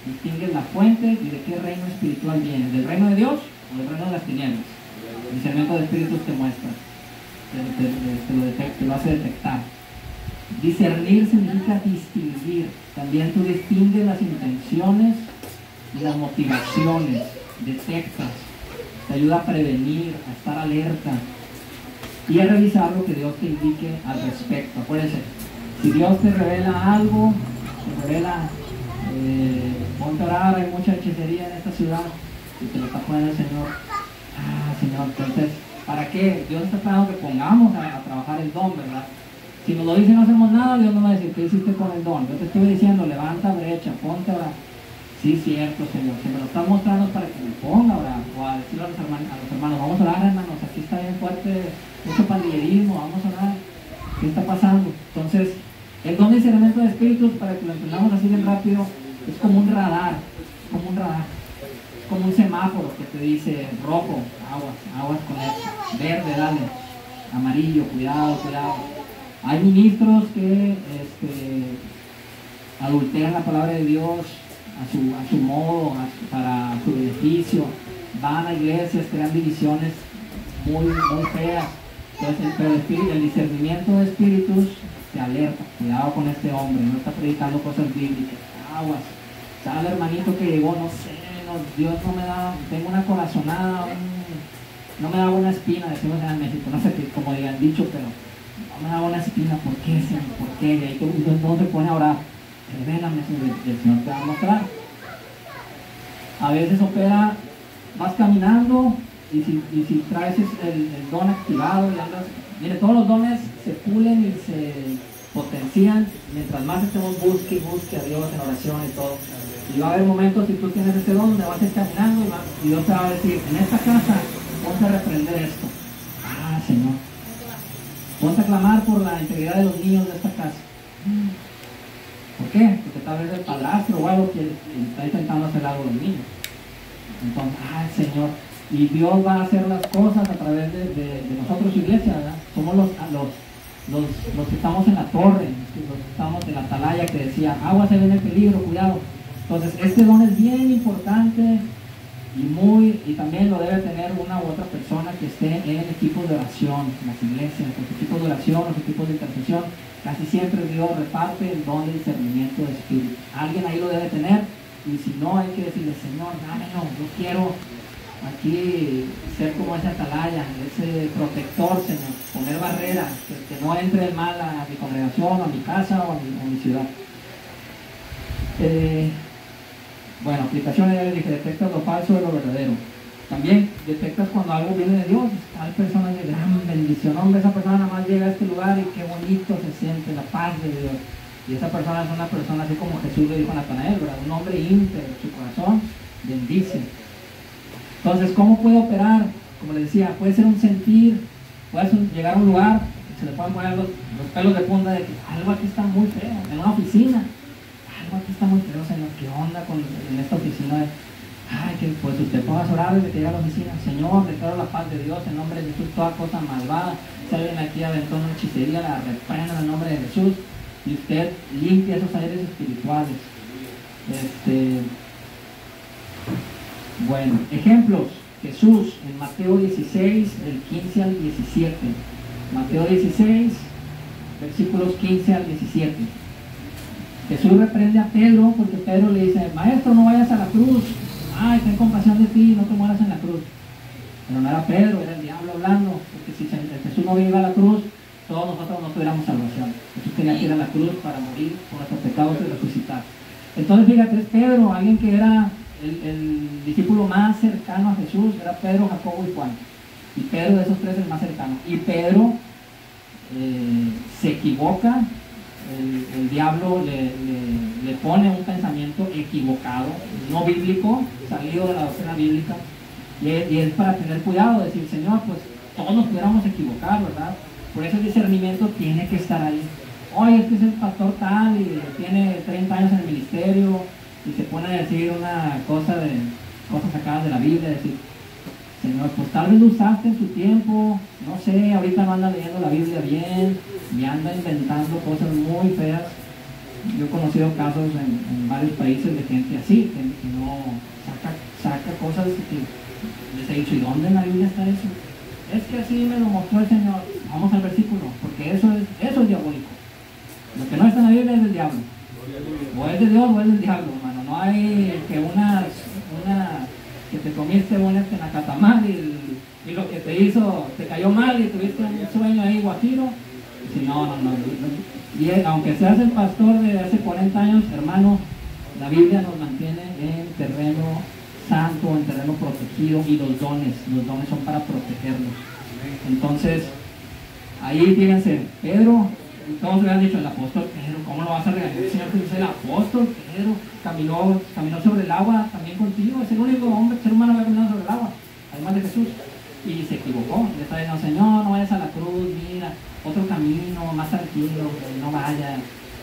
Speaker 1: Distingues la fuente y de qué reino espiritual viene, del reino de Dios o del reino de las tinieblas. El discernimiento de espíritus te muestra, te lo hace detectar. Discernir significa distinguir. También tú distingues las intenciones y las motivaciones, detectas, te ayuda a prevenir, a estar alerta y a revisar lo que Dios te indique al respecto. Acuérdense, si Dios te revela algo, te revela, ponte a orar, hay mucha hechicería en esta ciudad y te lo está poniendo el Señor. Señor, entonces, ¿para qué? Dios está esperando que pongamos a trabajar el don, ¿verdad? Si nos lo dice y no hacemos nada, Dios no va a decir, ¿qué hiciste con el don? Yo te estoy diciendo, levanta brecha, ponte a orar. Sí, cierto, Señor, si me lo está mostrando es para que me ponga a orar, o a decirle a los hermanos, vamos a orar, hermanos, aquí está bien fuerte, mucho pandillerismo, vamos a orar. ¿Qué está pasando? Entonces, el don de discernimiento de espíritus, para que lo entendamos así bien rápido, es como un radar, como un semáforo que te dice rojo, aguas con esto, verde, dale, amarillo, cuidado. Hay ministros que adulteran la palabra de Dios a su modo, para su beneficio, van a iglesias, crean divisiones muy feas. Entonces, pero el discernimiento de espíritus te alerta, cuidado con este hombre, no está predicando cosas bíblicas, aguas, sabe hermanito que llegó, no sé, Dios no me da, tengo una corazonada, no me da buena espina, decimos en México, no sé cómo digan dicho, pero no me da buena espina, ¿por qué, Señor? ¿Por qué? Y ahí todo se pone a orar, revélame, Señor, y el Señor te va a mostrar. A veces opera, vas caminando y si traes el don activado y andas, mire, todos los dones se pulen y se potencian mientras más estemos busque a Dios en oración y todo. Y va a haber momentos, si tú tienes ese don, donde vas a ir caminando y Dios te va a decir, en esta casa, ponte a reprender esto. Señor. Ponte a clamar por la integridad de los niños de esta casa. ¿Por qué? Porque tal vez el padrastro o algo que está intentando hacer algo a los niños. Entonces, Señor, y Dios va a hacer las cosas a través de nosotros, iglesia, ¿verdad? Somos los que estamos en la torre, los que estamos en la atalaya que decía, agua se viene el peligro, cuidado. Entonces, este don es bien importante y también lo debe tener una u otra persona que esté en equipos de oración, en las iglesias, los equipos de oración, los equipos de intercesión. Casi siempre Dios reparte el don de discernimiento de espíritu. Alguien ahí lo debe tener, y si no, hay que decirle, Señor, dámelo, yo quiero aquí ser como esa atalaya, ese protector, Señor, poner barreras, que no entre el mal a mi congregación, a mi casa o a mi ciudad. Bueno, aplicaciones, ya les dije, detectas lo falso de lo verdadero. También detectas cuando algo viene de Dios, tal persona es de gran bendición, hombre, esa persona nada más llega a este lugar y qué bonito se siente la paz de Dios. Y esa persona es una persona así como Jesús le dijo a Natanael, ¿verdad? Un hombre íntegro, su corazón bendice. Entonces, ¿cómo puede operar? Como les decía, puede ser un sentir, puede llegar a un lugar, se le pueden poner los pelos de punta de que algo aquí está muy feo, en una oficina. Algo aquí está muy feo, Señor, ¿qué onda en esta oficina? que pues usted ponga a orar desde que llega a la oficina. Señor, declaro la paz de Dios en nombre de Jesús, toda cosa malvada. Si alguien aquí aventó una hechicería, la reprenda en el nombre de Jesús. Y usted limpia esos aires espirituales. Bueno, ejemplos. Jesús en Mateo 16, del 15 al 17. Mateo 16, versículos 15 al 17. Jesús reprende a Pedro porque Pedro le dice: maestro, no vayas a la cruz. Ay, ten compasión de ti, no te mueras en la cruz. Pero no era Pedro, era el diablo hablando, porque si Jesús no iba a la cruz, todos nosotros no tuviéramos salvación. Jesús tenía que ir a la cruz para morir por nuestros pecados y resucitar. Entonces fíjate, es Pedro, alguien que era el discípulo más cercano a Jesús, era Pedro, Jacobo y Juan. Y Pedro de esos tres es el más cercano. Y Pedro se equivoca, el diablo le pone un pensamiento equivocado, no bíblico, salido de la doctrina bíblica. Y es para tener cuidado, decir: Señor, pues todos nos pudiéramos equivocar, ¿verdad? Por eso el discernimiento tiene que estar ahí. Oye, este es el pastor tal y tiene 30 años en el ministerio y se pone a decir una cosa de cosas sacadas de la Biblia, decir: Señor, pues tal vez lo usaste en su tiempo, no sé, ahorita no anda leyendo la Biblia bien y anda inventando cosas muy feas. Yo he conocido casos en varios países de gente así, que no saca cosas que les he dicho: ¿y dónde en la Biblia está eso? Es que así me lo mostró el Señor. Vamos al versículo, porque eso es diabólico. Lo que no está en la Biblia es del diablo. O es de Dios o es del diablo, hermano. No hay que que te comiste una nacatamal y lo que te hizo, te cayó mal y tuviste un sueño ahí guajiro. Si no. Y aunque seas el pastor de hace 40 años, hermano, la Biblia nos mantiene en terreno santo, en terreno protegido, y los dones son para protegernos. Entonces, ahí fíjense, Pedro, todos le han dicho: el apóstol Pedro, ¿cómo lo vas a regañar? El Señor te dice: el apóstol Pedro caminó sobre el agua también contigo, es el único hombre, ser humano que ha caminado sobre el agua, además de Jesús. Y se equivocó, le está diciendo: Señor, no vayas a la cruz, mira, otro camino, más tranquilo, no vayas,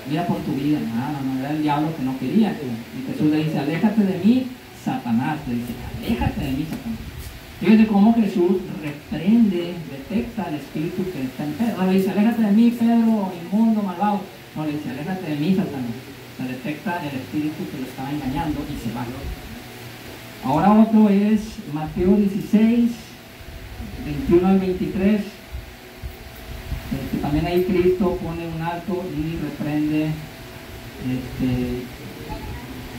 Speaker 1: mira por tu vida. No, era el diablo que no quería. Y Jesús le dice: aléjate de mí, Satanás. Le dice: aléjate de mí, Satanás. Fíjense cómo Jesús reprende, detecta el espíritu que está en Pedro. No le dice: aléjate de mí, Pedro, inmundo, malvado. No, le dice: aléjate de mí, Satanás. Se detecta el espíritu que lo estaba engañando y se va. Ahora otro es Mateo 16, 21 al 23. También ahí Cristo pone un alto y reprende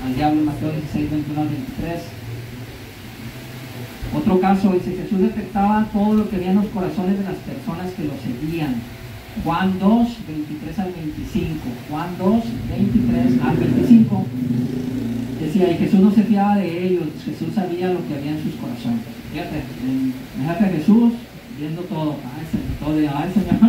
Speaker 1: al diablo. Mateo 16, 21 al 23. Otro caso dice: Jesús detectaba todo lo que había en los corazones de las personas que lo seguían. Juan 2, 23 al 25. Juan 2, 23 al 25. Decía: y Jesús no se fiaba de ellos, Jesús sabía lo que había en sus corazones. Fíjate a Jesús viendo todo. Ay, Señor,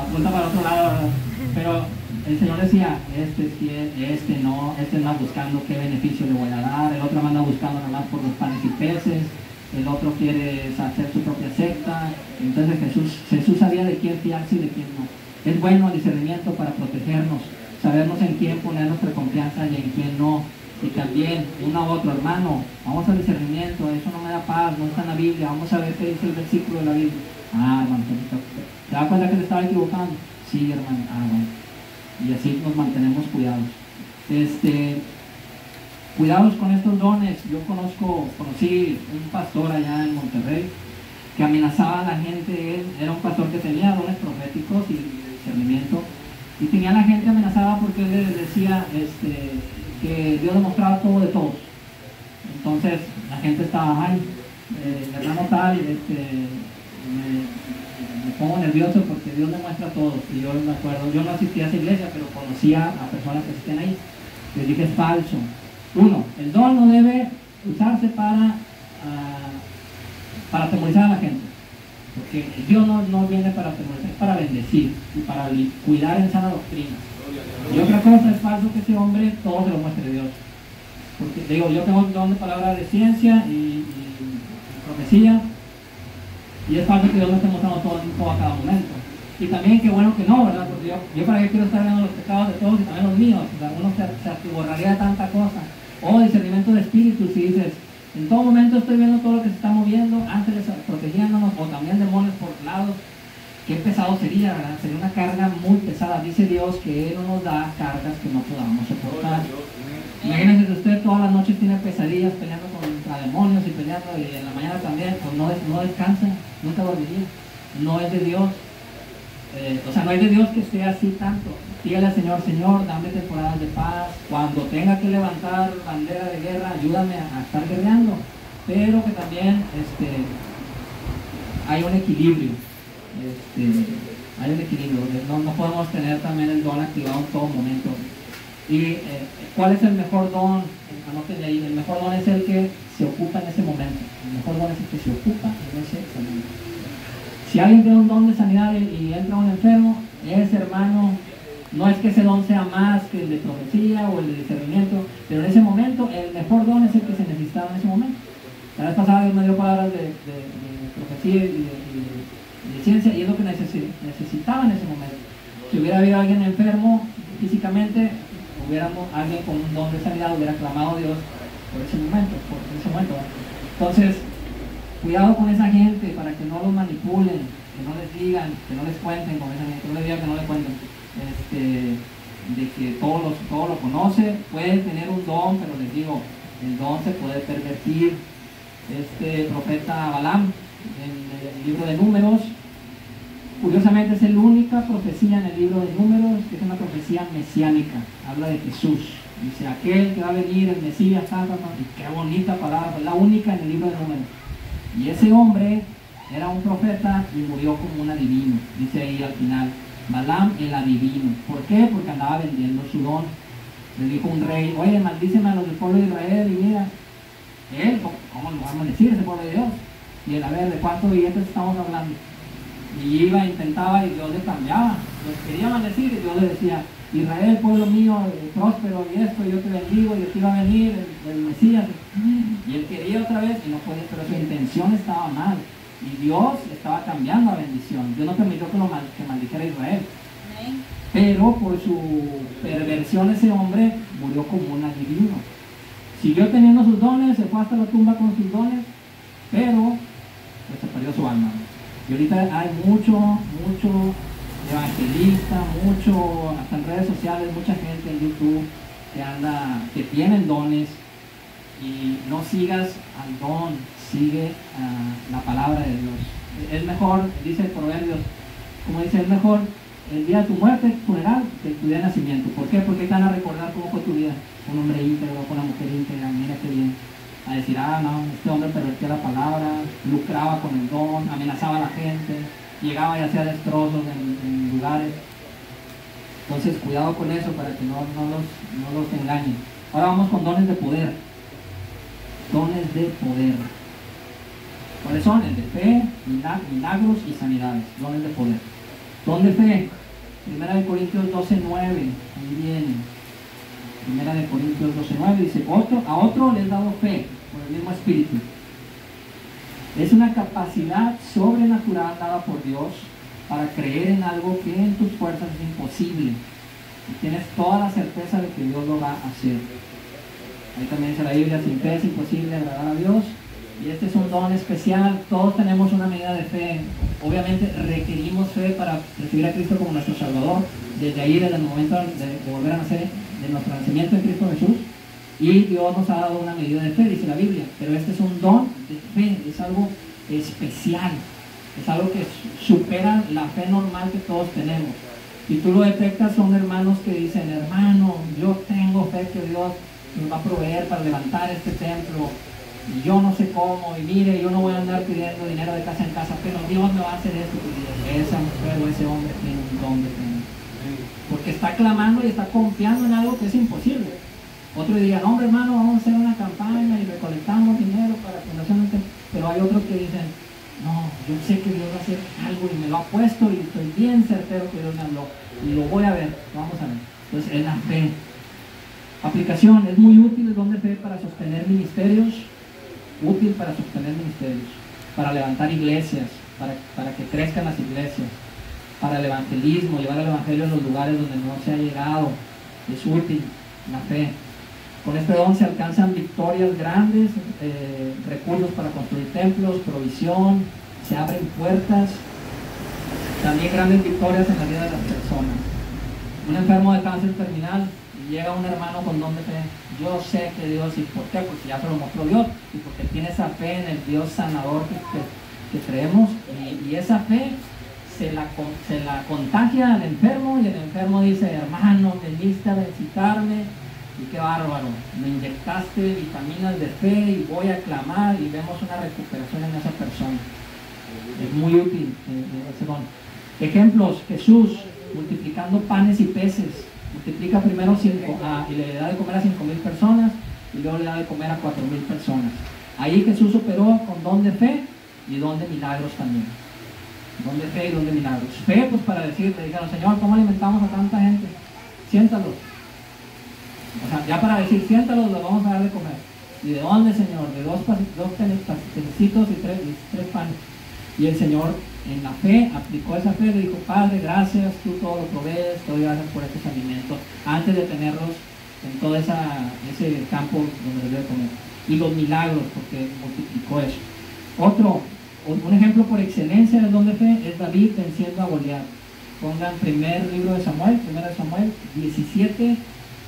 Speaker 1: apunta para otro lado, ¿verdad? Pero el Señor decía: este es fiel, este no, este anda buscando qué beneficio le voy a dar, el otro anda buscando nada más por los panes y peces, el otro quiere hacer su propia secta. Entonces Jesús sabía de quién fiarse y de quién no. Es bueno el discernimiento para protegernos, sabernos en quién poner nuestra confianza y en quién no. Y también uno u otro, hermano, vamos al discernimiento, eso no me da paz, no está en la Biblia, vamos a ver qué dice el versículo de la Biblia. Hermano, ¿te das cuenta que te estaba equivocando? Sí, hermano. Bueno. Y así nos mantenemos cuidados. Cuidados con estos dones. Yo conocí un pastor allá en Monterrey que amenazaba a la gente. Él era un pastor que tenía dones proféticos y discernimiento, y tenía a la gente amenazada porque él les decía que Dios demostraba todo de todos. Entonces la gente estaba: ay, hermano tal, me pongo nervioso porque Dios demuestra todo. Y yo me acuerdo, yo no asistía a esa iglesia, pero conocía a personas que asisten ahí. Les dije: es falso. Uno, el don no debe usarse para atemorizar a la gente, porque Dios no viene para atemorizar, es para bendecir y para cuidar en sana doctrina. Y otra cosa, es falso que ese hombre todo se lo muestre Dios, porque digo, yo tengo un don de palabra de ciencia y profecía, y es falso que Dios me esté mostrando todo a cada momento. Y también qué bueno que no, ¿verdad? Porque yo para qué quiero estar viendo los pecados de todos y también los míos. O sea, uno se atiborraría de tanta cosa. O discernimiento de espíritus, si dices, en todo momento estoy viendo todo lo que se está moviendo, ángeles protegiéndonos, o también demonios por lados, qué pesado sería, ¿verdad? Sería una carga muy pesada. Dice Dios que Él no nos da cargas que no podamos soportar. Imagínense que usted todas las noches tiene pesadillas peleando contra demonios y peleando, y en la mañana también, pues no descansa, nunca dormiría. No es de Dios. O sea, no es de Dios que esté así tanto. Dígale al Señor, Señor, dame temporadas de paz. Cuando tenga que levantar bandera de guerra, ayúdame a estar guerreando. Pero que también hay un equilibrio. Hay un equilibrio. No podemos tener también el don activado en todo momento. ¿Y cuál es el mejor don? Anótenle ahí. El mejor don es el que se ocupa en ese momento. El mejor don es el que se ocupa en ese momento. Si alguien tiene un don de sanidad y entra un enfermo, ese hermano, no es que ese don sea más que el de profecía o el de discernimiento, pero en ese momento el mejor don es el que se necesitaba en ese momento. La vez pasada Dios me dio palabras de profecía y de ciencia, y es lo que necesitaba en ese momento. Si hubiera habido alguien enfermo físicamente, hubiéramos alguien con un don de sanidad, hubiera clamado a Dios por ese momento. Entonces, cuidado con esa gente para que no los manipulen, que no les digan, que no les cuenten con esa gente, no les digan que no les cuenten, de que todo lo conoce, puede tener un don, pero les digo, el don se puede pervertir. Este profeta Balaam, en el libro de Números, curiosamente es la única profecía en el libro de Números que es una profecía mesiánica, habla de Jesús. Dice, aquel que va a venir, el Mesías, y qué bonita palabra, es la única en el libro de Números. Y ese hombre era un profeta y murió como un adivino. Dice ahí al final, Balaam el adivino. ¿Por qué? Porque andaba vendiendo su don. Le dijo un rey, oye, maldíceme a los del pueblo de Israel, y mira, él, ¿cómo lo vamos a decir ese pueblo de Dios? Y él, a ver, ¿de cuántos billetes estamos hablando? Y iba, intentaba, y Dios le cambiaba. Los quería maldecir, y Dios le decía, Israel, pueblo mío, próspero, y esto, yo te bendigo, y aquí va a venir el Mesías. Y él quería otra vez, y no podía, pero su intención estaba mal. Y Dios estaba cambiando la bendición. Dios no permitió que maldijera a Israel. Pero por su perversión ese hombre murió como un adivino. Siguió teniendo sus dones, se fue hasta la tumba con sus dones, pero pues se perdió su alma. Y ahorita hay mucho evangelista, hasta en redes sociales, mucha gente en YouTube que tienen dones, y no sigas al don, sigue la palabra de Dios. Es mejor, dice el Proverbios, como dice, es mejor el día de tu muerte, funeral, que tu día de nacimiento. ¿Por qué? Porque te van a recordar cómo fue tu vida. Un hombre íntegro, con una mujer íntegra, mira qué bien. A decir, no, este hombre pervertía la palabra, lucraba con el don, amenazaba a la gente, llegaba y hacía destrozos en lugares. Entonces, cuidado con eso para que no los engañen. Ahora vamos con dones de poder. Dones de poder. ¿Cuáles son? El de fe, milagros y sanidades. Dones de poder. Don de fe. 1 Corintios 12:9. Ahí viene. 1 Corintios 12:9 dice, a otro le he dado fe por el mismo Espíritu. Es una capacidad sobrenatural dada por Dios para creer en algo que en tus fuerzas es imposible. Y tienes toda la certeza de que Dios lo va a hacer. Ahí también dice la Biblia, sin fe es imposible agradar a Dios. Y este es un don especial. Todos tenemos una medida de fe. Obviamente requerimos fe para recibir a Cristo como nuestro Salvador. Desde ahí, desde el momento de volver a nacer, de nuestro nacimiento en Cristo Jesús. Y Dios nos ha dado una medida de fe, dice la Biblia. Pero este es un don de fe, es algo especial. Es algo que supera la fe normal que todos tenemos. Y tú lo detectas, son hermanos que dicen, hermano, yo tengo fe que Dios nos va a proveer para levantar este templo. Y yo no sé cómo, y mire, yo no voy a andar pidiendo dinero de casa en casa, pero Dios me va a hacer esto. Y esa mujer o ese hombre tiene un don de fe. Porque está clamando y está confiando en algo que es imposible. Otro diría, no, hombre, hermano, vamos a hacer una campaña y recolectamos dinero para fundación. Pero hay otros que dicen, no, yo sé que Dios va a hacer algo y me lo ha puesto y estoy bien certero que Dios me habló. Y lo voy a ver, vamos a ver. Entonces, es la fe. Aplicación, es muy útil el don de fe para sostener ministerios, para levantar iglesias, para que crezcan las iglesias, para el evangelismo, llevar el evangelio a los lugares donde no se ha llegado. Es útil la fe. Con este don se alcanzan victorias grandes, recursos para construir templos, provisión, se abren puertas, también grandes victorias en la vida de las personas. Un enfermo de cáncer terminal, llega un hermano con don de fe. Yo sé que Dios, ¿y por qué? Porque ya se lo mostró Dios, y porque tiene esa fe en el Dios sanador que creemos, y esa fe se la contagia al enfermo, y el enfermo dice: hermano, veniste a visitarme, y qué bárbaro, me inyectaste vitaminas de fe y voy a clamar, y vemos una recuperación en esa persona. Es muy útil ese don. Ejemplos: Jesús multiplicando panes y peces, multiplica primero y le da de comer a 5,000 personas, y luego le da de comer a 4,000 personas. Ahí Jesús operó con don de fe y don de milagros también. Don de fe y don de milagros. Fe, pues para decirle, dijeron: Señor, ¿cómo alimentamos a tanta gente? Siéntalos. O sea, ya para decir, siéntalos, los vamos a dar de comer. ¿Y de dónde, Señor? De dos penecitos y tres panes. Y el Señor, en la fe, aplicó esa fe, le dijo: Padre, gracias, tú todo lo provees, te doy gracias por estos alimentos, antes de tenerlos en todo ese campo donde les debe comer. Y los milagros, porque multiplicó eso. Un ejemplo por excelencia del don de fe es David venciendo a Goliat. Pongan primer libro de Samuel, 1 17,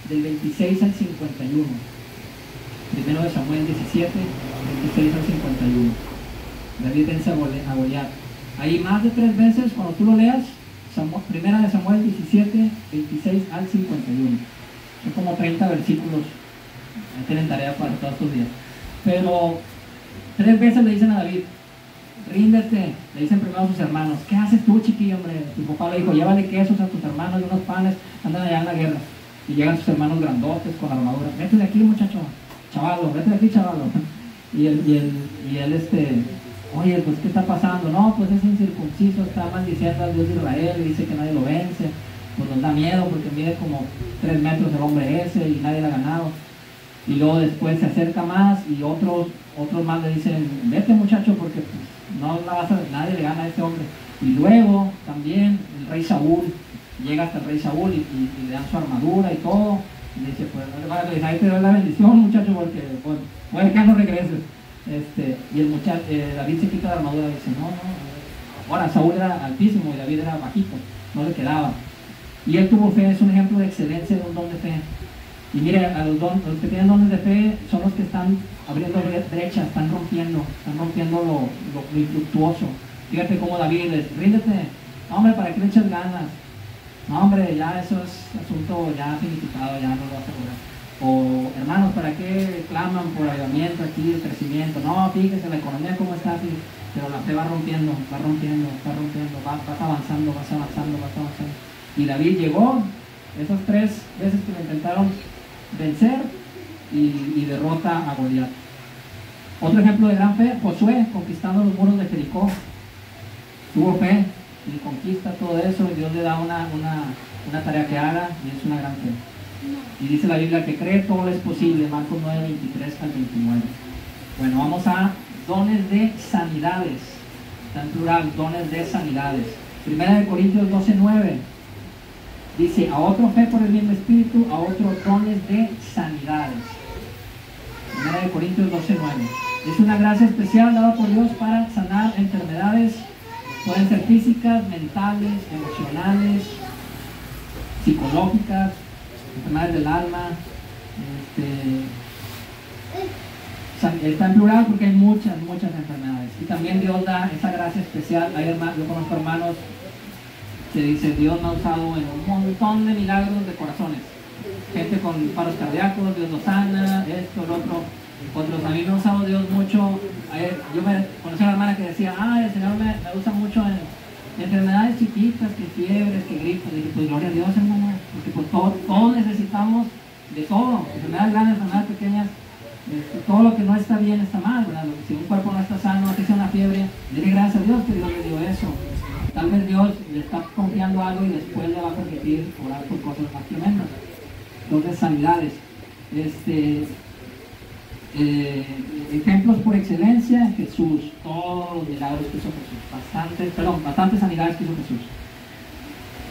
Speaker 1: del 26 al 51. Primero de Samuel 17, 26 al 51. David vence a Goliat. Ahí más de 3 veces, cuando tú lo leas, primera de Samuel 17, 26 al 51. Son como 30 versículos. Ahí tienen tarea para todos estos días. Pero 3 veces le dicen a David: ríndete. Le dicen primero a sus hermanos: ¿qué haces tú, chiquillo, hombre? Tu papá le dijo: llévale quesos a tus hermanos y unos panes, andan allá en la guerra. Y llegan sus hermanos grandotes con armadura: vete de aquí, muchacho, chavalo, vete de aquí, chavalo. Y él oye, pues ¿qué está pasando? No, pues es incircunciso, está maldiciendo al Dios de Israel y dice que nadie lo vence. Pues nos da miedo porque mide como 3 metros el hombre ese y nadie lo ha ganado. Y luego después se acerca más y otros más le dicen: vete, muchacho, porque pues, nadie le gana a ese hombre. Y luego también el rey Saúl, llega hasta el rey Saúl y le dan su armadura y todo. Y le dice: pues ahí te doy la bendición, muchacho, porque pues, puede que no regreses. Y el muchacho, David se quita la armadura y dice: no. Ahora Saúl era altísimo y David era bajito, no le quedaba. Y él tuvo fe. Es un ejemplo de excelencia de un don de fe. Y mire, los que tienen dones de fe son los que están abriendo brechas, están rompiendo lo infructuoso. Fíjate cómo David les: ríndete, no, hombre, ¿para qué le echas ganas? No, hombre, ya eso es asunto ya finiquitado, ya no lo vas a lograr. O hermanos, ¿para qué claman por avivamiento aquí, de crecimiento? No, fíjese la economía cómo está, pero la fe va rompiendo, vas avanzando. Y David llegó esas 3 veces que lo intentaron vencer y derrota a Goliat. Otro ejemplo de gran fe: Josué conquistando los muros de Jericó. Tuvo fe y conquista todo eso, y Dios le da una tarea que haga, y es una gran fe. Y dice la Biblia que cree todo es posible, Marcos 9, 23 al 29. Bueno, vamos a dones de sanidades. Está en plural, dones de sanidades. 1 Corintios 12, 9. Dice: a otro fe por el mismo Espíritu, a otros dones de sanidades. 1 Corintios 12, 9. Es una gracia especial dada por Dios para sanar enfermedades. Pueden ser físicas, mentales, emocionales, psicológicas, enfermedades del alma. Está en plural porque hay muchas enfermedades. Y también Dios da esa gracia especial. Yo conozco hermanos que dicen: Dios me ha usado en un montón de milagros de corazones. Gente con paros cardíacos, Dios los sana, esto, lo otro. Otros: a mí me ha usado Dios mucho. Yo conocí a una hermana que decía: el Señor me usa mucho en enfermedades chiquitas, que fiebres, que gripes. Y dije: pues gloria a Dios, hermano, porque pues todos necesitamos de todo, enfermedades grandes, enfermedades pequeñas. Todo lo que no está bien está mal, ¿verdad? Si un cuerpo no está sano, si es una fiebre, dile gracias a Dios que Dios le dio eso. Tal vez Dios le está confiando algo y después le va a permitir orar por cosas más tremendas. Entonces, sanidades. Ejemplos por excelencia: Jesús, todos los milagros que hizo Jesús, bastantes sanidades que hizo Jesús.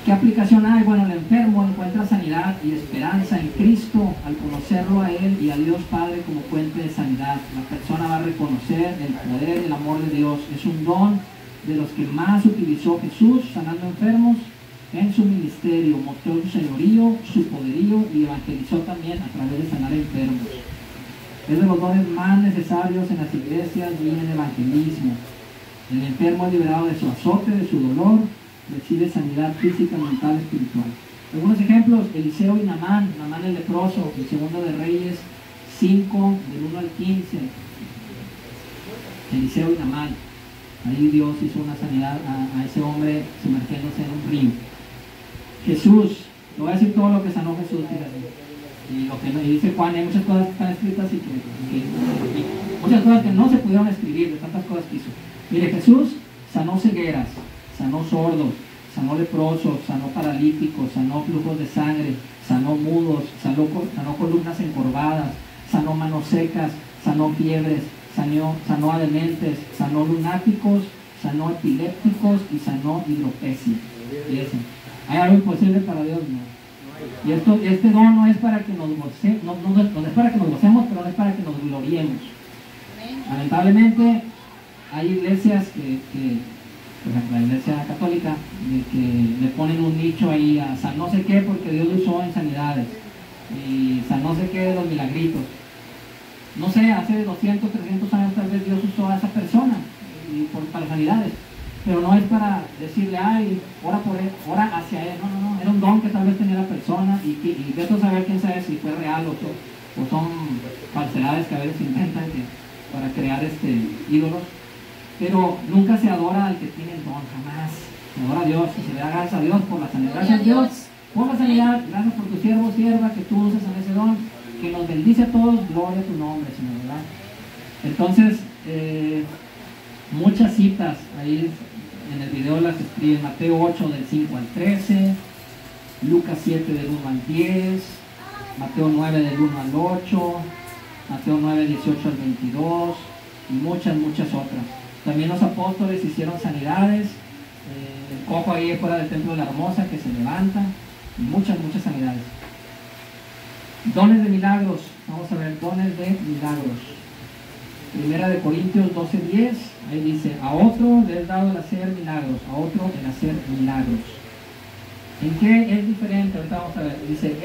Speaker 1: ¿Qué aplicación hay? Bueno, el enfermo encuentra sanidad y esperanza en Cristo al conocerlo a Él y a Dios Padre como fuente de sanidad. La persona va a reconocer el poder y el amor de Dios. Es un don de los que más utilizó Jesús sanando enfermos en su ministerio. Mostró su señorío, su poderío y evangelizó también a través de sanar enfermos. Es de los dones más necesarios en las iglesias y en el evangelismo. El enfermo es liberado de su azote, de su dolor, recibe sanidad física, mental, espiritual. Algunos ejemplos: Eliseo y Naamán el leproso, en 2 de Reyes 5, del 1 al 15. Eliseo y Naamán, ahí Dios hizo una sanidad a ese hombre sumergiéndose en un río. Jesús, lo voy a decir todo lo que sanó Jesús, y lo que y dice Juan, hay muchas cosas que están escritas y muchas cosas que no se pudieron escribir, de tantas cosas que hizo. Mire, Jesús sanó cegueras, sanó sordos, sanó leprosos, sanó paralíticos, sanó flujos de sangre, sanó mudos, sanó columnas encorvadas, sanó manos secas, sanó fiebres, sanó a dementes, sanó lunáticos, sanó epilépticos y sanó hidropesia. Fíjense, ¿hay algo imposible para Dios? No. Y este don no es para que nos gocemos, no es para que nos gocemos, pero no es para que nos gloriemos. Lamentablemente hay iglesias que por ejemplo, la iglesia católica, de que le ponen un nicho ahí a San no sé qué porque Dios lo usó en sanidades, y San no sé qué de los milagritos. No sé, hace 200, 300 años tal vez Dios usó a esa persona para sanidades, pero no es para decirle, ay, ora por él, ora hacia él. No, era un don que tal vez tenía la persona, y de eso saber quién sabe si fue real o son falsedades que a veces inventan para crear ídolos. Pero nunca se adora al que tiene el don, jamás. Se adora a Dios y se le da gracias a Dios por la sanidad. Gracias a Dios por la sanidad, gracias por tu siervo o sierva que tú usas en ese don, que nos bendice a todos, gloria a tu nombre, Señor, ¿verdad? Entonces, muchas citas ahí en el video las escribe Mateo 8 del 5 al 13, Lucas 7 del 1 al 10, Mateo 9 del 1 al 8, Mateo 9, 18 al 22 y muchas otras. También los apóstoles hicieron sanidades, el cojo ahí fuera del templo de la Hermosa que se levanta, y muchas sanidades. Dones de milagros, vamos a ver, dones de milagros. Primera de Corintios 12:10, ahí dice, a otro le es dado el hacer milagros, a otro el hacer milagros. ¿En qué es diferente? Ahorita vamos a ver. Dice,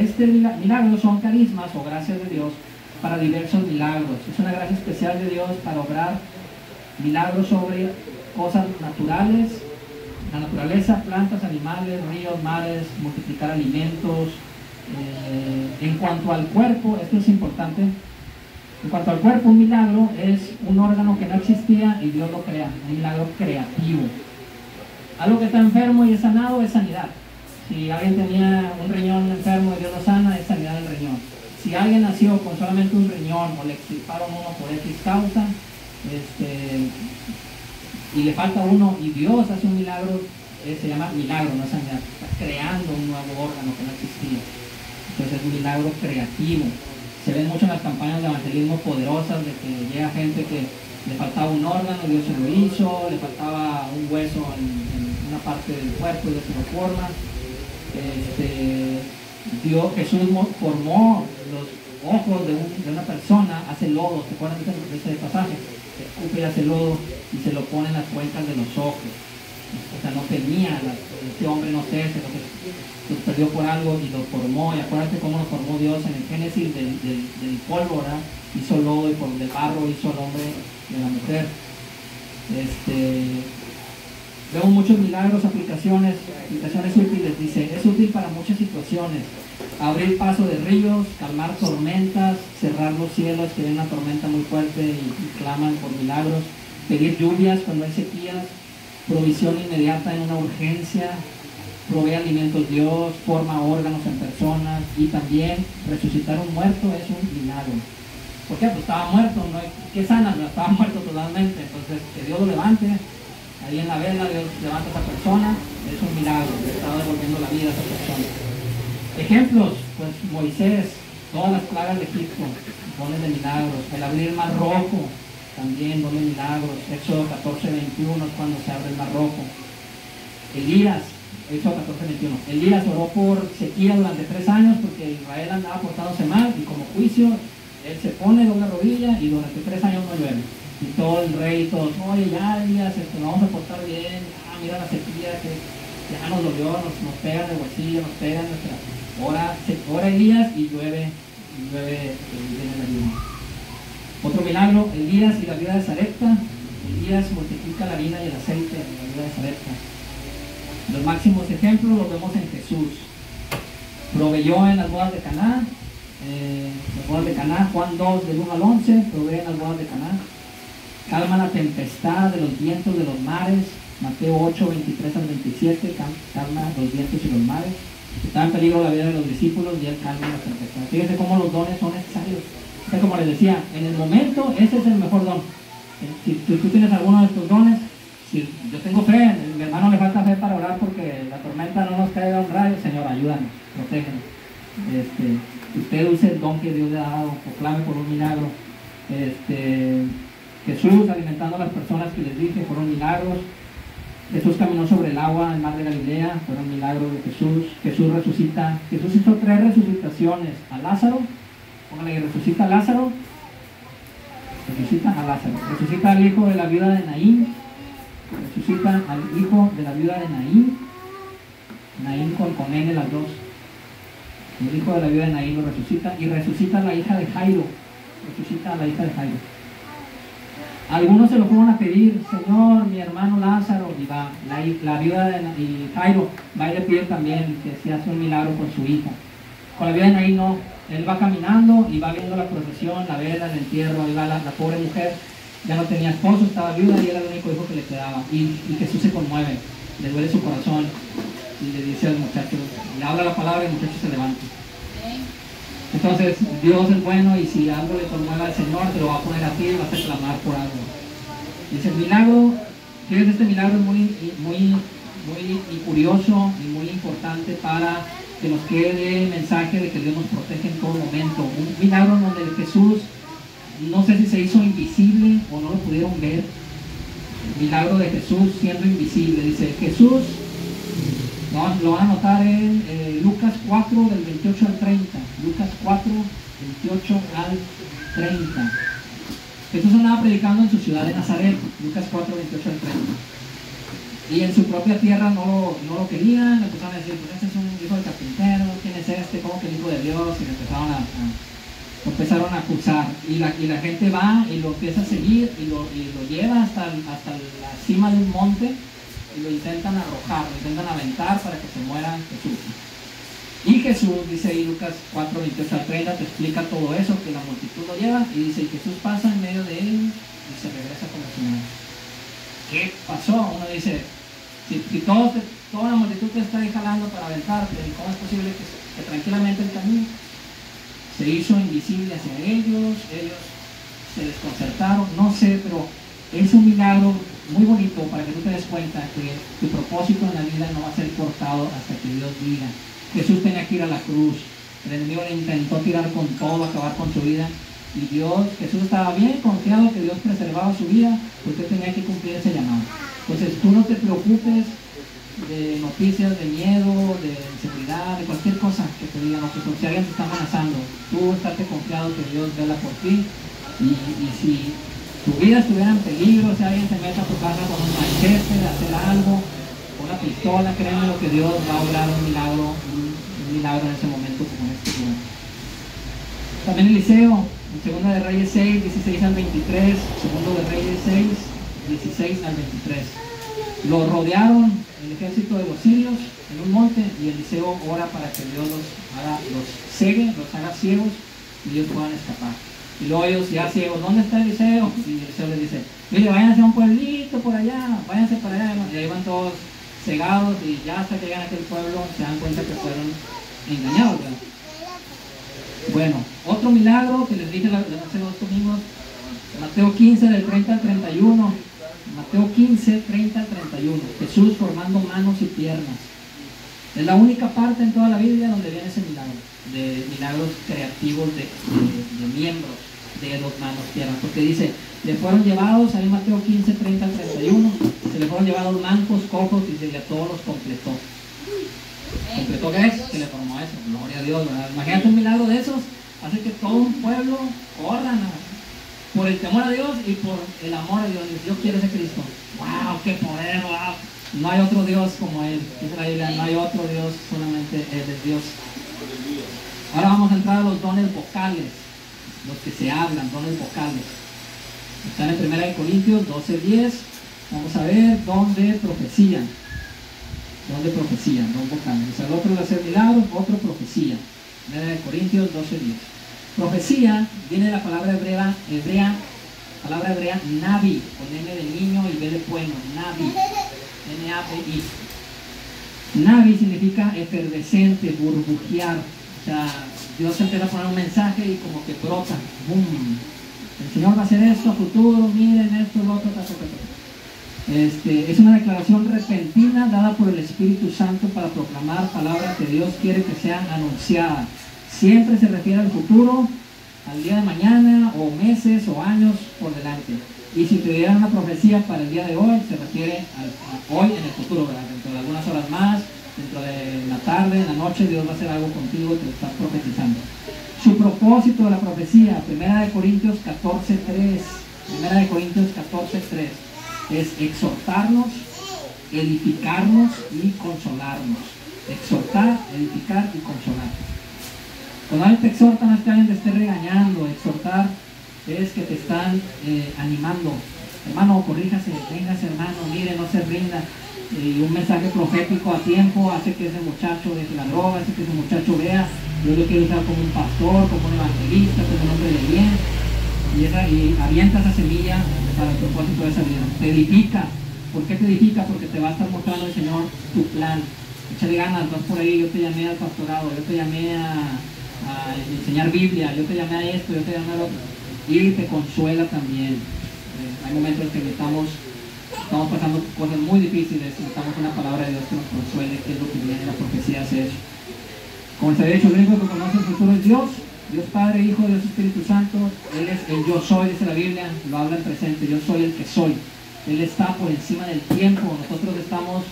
Speaker 1: milagros son carismas o gracias de Dios para diversos milagros. Es una gracia especial de Dios para obrar milagros sobre cosas naturales, la naturaleza, plantas, animales, ríos, mares, multiplicar alimentos. En cuanto al cuerpo, esto es importante. En cuanto al cuerpo, un milagro es un órgano que no existía y Dios lo crea, un milagro creativo. Algo que está enfermo y es sanado es sanidad. Si alguien tenía un riñón enfermo y Dios lo sana, es sanidad del riñón. Si alguien nació con solamente un riñón o le extirparon uno por X causa, y le falta uno y Dios hace un milagro, se llama milagro, no es sanidad. Está creando un nuevo órgano que no existía. Entonces es un milagro creativo. Se ven mucho en las campañas de evangelismo poderosas de que llega gente que le faltaba un órgano, Dios se lo hizo, le faltaba un hueso en una parte del cuerpo y Dios se lo forma. Jesús formó los ojos de una persona, hace lodo, ¿se acuerdan de ese pasaje? Escupe y hace lodo y se lo pone en las cuencas de los ojos. O sea, no tenía, este hombre no sé, se lo perdió por algo y lo formó. Y acuérdate cómo lo formó Dios en el Génesis del polvo, ¿verdad? Hizo lodo y por el barro hizo el hombre de la mujer. Vemos muchos milagros, aplicaciones útiles. Dice, es útil para muchas situaciones. Abrir paso de ríos, calmar tormentas, cerrar los cielos que ven una tormenta muy fuerte y claman por milagros, pedir lluvias cuando hay sequías, provisión inmediata en una urgencia, provee alimentos Dios, forma órganos en personas, y también resucitar un muerto es un milagro. ¿Por qué? Pues estaba muerto, ¿no? ¿Qué sana? No, estaba muerto totalmente. Entonces, que Dios lo levante, ahí en la vela Dios levanta a esa persona, es un milagro, le está devolviendo la vida a esa persona. Ejemplos, pues Moisés, todas las plagas de Egipto, dones de milagros. El abrir el mar rojo, también dones de milagros. Éxodo 14:21 es cuando se abre el mar rojo. Elías, Éxodo 14:21. Elías oró por sequía durante 3 años porque Israel andaba portándose mal y como juicio, él se pone de una rodilla y durante 3 años no llueve. Y todo el rey, todos, oye, ya Elías, nos vamos a portar bien, mira la sequía que ya nos dolió, nos pega en el bolsillo, nos pega en nuestra... Ora Elías y llueve, viene la lluvia. Otro milagro, Elías y la viuda de Sarepta. Elías multiplica la harina y el aceite en la viuda de Sarepta. Los máximos ejemplos los vemos en Jesús. Proveyó en las bodas de Caná, Juan 2 del 1 al 11, provee en las bodas de Caná. Calma la tempestad de los vientos de los mares, Mateo 8, 23 al 27, calma los vientos y los mares. Estaba en peligro la vida de los discípulos y él calma la tempestad. Fíjense cómo los dones son necesarios. Como les decía, en el momento ese es el mejor don. Si tú tienes alguno de estos dones, si yo tengo fe, mi hermano le falta fe para orar porque la tormenta no nos caiga un rayo, Señor, ayúdanos, protégenos. Usted use el don que Dios le ha dado, proclame por un milagro. Jesús alimentando a las personas que les dije, fueron milagros. Jesús caminó sobre el agua en el mar de Galilea, fueron milagros de Jesús. Jesús resucita. Jesús hizo 3 resucitaciones a Lázaro. Póngale, resucita a Lázaro. Resucita a Lázaro. Resucita al hijo de la viuda de Naín. Resucita al hijo de la viuda de Naín. Naín con N las dos. El hijo de la viuda de Naín lo resucita. Y resucita a la hija de Jairo. Resucita a la hija de Jairo. Algunos se lo fueron a pedir, Señor, mi hermano Lázaro, y va, la viuda de Jairo va y le pide también que se hace un milagro con su hija. Con la viuda de Naín no, él va caminando y va viendo la procesión, la vela, el entierro, ahí va la pobre mujer, ya no tenía esposo, estaba viuda y era el único hijo que le quedaba. Y Jesús se conmueve, le duele su corazón y le dice al muchacho, le habla la palabra y el muchacho se levanta. Entonces, Dios es bueno y si algo le conmueve al Señor, te lo va a poner a ti y vas a clamar por algo. Dice, el milagro, fíjense, este milagro es muy curioso y muy importante para que nos quede el mensaje de que Dios nos protege en todo momento. Un milagro en donde Jesús, no sé si se hizo invisible o no lo pudieron ver. El milagro de Jesús siendo invisible. Dice, Jesús, lo van a notar en Lucas 4 del 28 al 30. Lucas 4, 28 al 30. Jesús andaba predicando en su ciudad de Nazaret. Lucas 4, 28 al 30. Y en su propia tierra no lo querían. Empezaron a decir, pues este es un hijo del carpintero, ¿quién es este? ¿Cómo que el hijo de Dios? Y le empezaron a acusar. Y la gente va y lo empieza a seguir y lo lleva hasta la cima de un monte. Y lo intentan arrojar, lo intentan aventar para que se muera Jesús. Y Jesús, dice ahí Lucas 4, 28 al 30, te explica todo eso, que la multitud lo lleva, y dice, y Jesús pasa en medio de él y se regresa como si nada. ¿Qué pasó? Uno dice, si toda la multitud te está ahí jalando para aventarte, ¿cómo es posible que tranquilamente el camino? Se hizo invisible hacia ellos se desconcertaron, no sé, pero es un milagro muy bonito para que tú te des cuenta que tu propósito en la vida no va a ser cortado hasta que Dios diga. Jesús tenía que ir a la cruz, el enemigo le intentó tirar con todo, acabar con su vida, y Jesús estaba bien confiado que Dios preservaba su vida, porque tenía que cumplir ese llamado. Entonces tú no te preocupes de noticias de miedo, de inseguridad, de cualquier cosa que te digan, o que si alguien te está amenazando, tú estate confiado que Dios vela por ti, y si tu vida estuviera en peligro, si alguien se mete a tu casa con un machete de hacer algo, con una pistola, créeme lo que Dios va a obrar un milagro en ese momento como en este día. También Eliseo, en 2 de Reyes 6, 16 al 23, 2 de Reyes 6, 16 al 23. Lo rodearon el ejército de los sirios en un monte y Eliseo ora para que Dios los cegue, los haga ciegos y ellos puedan escapar. Y luego ellos ya ciegos, ¿dónde está Eliseo? Y Eliseo les dice, mire, váyanse a un pueblito por allá, váyanse para allá. Y ahí van todos cegados y ya hasta que llegan a aquel pueblo se dan cuenta que fueron engañados, ¿verdad? Bueno, otro milagro que les dije hace 2 domingos, Mateo 15 del 30 al 31. Mateo 15, 30 al 31. Jesús formando manos y piernas. Es la única parte en toda la Biblia donde viene ese milagro, de milagros creativos de miembros, dedos, manos, piernas, porque dice, le fueron llevados, ahí Mateo 15, 30 al 31, se le fueron llevados mancos, cojos y a todos los completó. ¿Concretó qué? Que le formó eso, gloria a Dios, ¿verdad? Imagínate un milagro de esos, hace que todo un pueblo corran por el temor a Dios y por el amor a Dios. Dios quiere ese Cristo. ¡Wow! ¡Qué poder! ¡Wow! No hay otro Dios como Él. Dice la Biblia, no hay otro Dios, solamente Él es Dios. Ahora vamos a entrar a los dones vocales, los que se hablan, dones vocales. Están en 1 Corintios 12:10. Vamos a ver don de profecía. Don de profecía, don vocal. O sea, el otro de hacer milagros, otro profecía. 1 Corintios 12:10. Profecía viene de la palabra hebrea, palabra hebrea navi, con N de niño y B de bueno, navi, N-A-V-I. Navi significa efervescente, burbujear. O sea, Dios empieza a poner un mensaje y como que brota. ¡Bum! El Señor va a hacer esto a futuro, miren esto, lo otro, es una declaración repentina dada por el Espíritu Santo para proclamar palabras que Dios quiere que sean anunciadas. Siempre se refiere al futuro, al día de mañana, o meses, o años por delante. Y si te dieran una profecía para el día de hoy, se refiere a hoy en el futuro, ¿verdad? Dentro de algunas horas más, dentro de la tarde, en la noche, Dios va a hacer algo contigo, te lo estás profetizando. Su propósito de la profecía, 1 Corintios 14:3, 1 Corintios 14:3, es exhortarnos, edificarnos y consolarnos. Exhortar, edificar y consolar. Cuando alguien te exhorta, no es que alguien te esté regañando. Exhortar es que te están animando. Hermano, corríjase, véngase hermano, mire, no se rinda. Y un mensaje profético a tiempo hace que ese muchacho deje la droga, hace que ese muchacho vea. Yo lo quiero usar como un pastor, como un evangelista, como un hombre de bien. Y avienta esa semilla para el propósito de esa vida. Te edifica. ¿Por qué te edifica? Porque te va a estar mostrando el Señor tu plan. Échale ganas, vas por ahí, yo te llamé al pastorado, yo te llamé a enseñar Biblia, yo te llamé a esto, yo te llamé a lo otro. Y te consuela también. Hay momentos en que estamos pasando cosas muy difíciles, necesitamos una palabra de Dios que nos consuele, que es lo que viene la profecía hace eso. Como se ha dicho, el único que conoce el futuro es Dios. Dios Padre, Hijo, Dios Espíritu Santo. Él es el yo soy, dice la Biblia, lo habla en presente, yo soy el que soy. Él está por encima del tiempo, nosotros estamos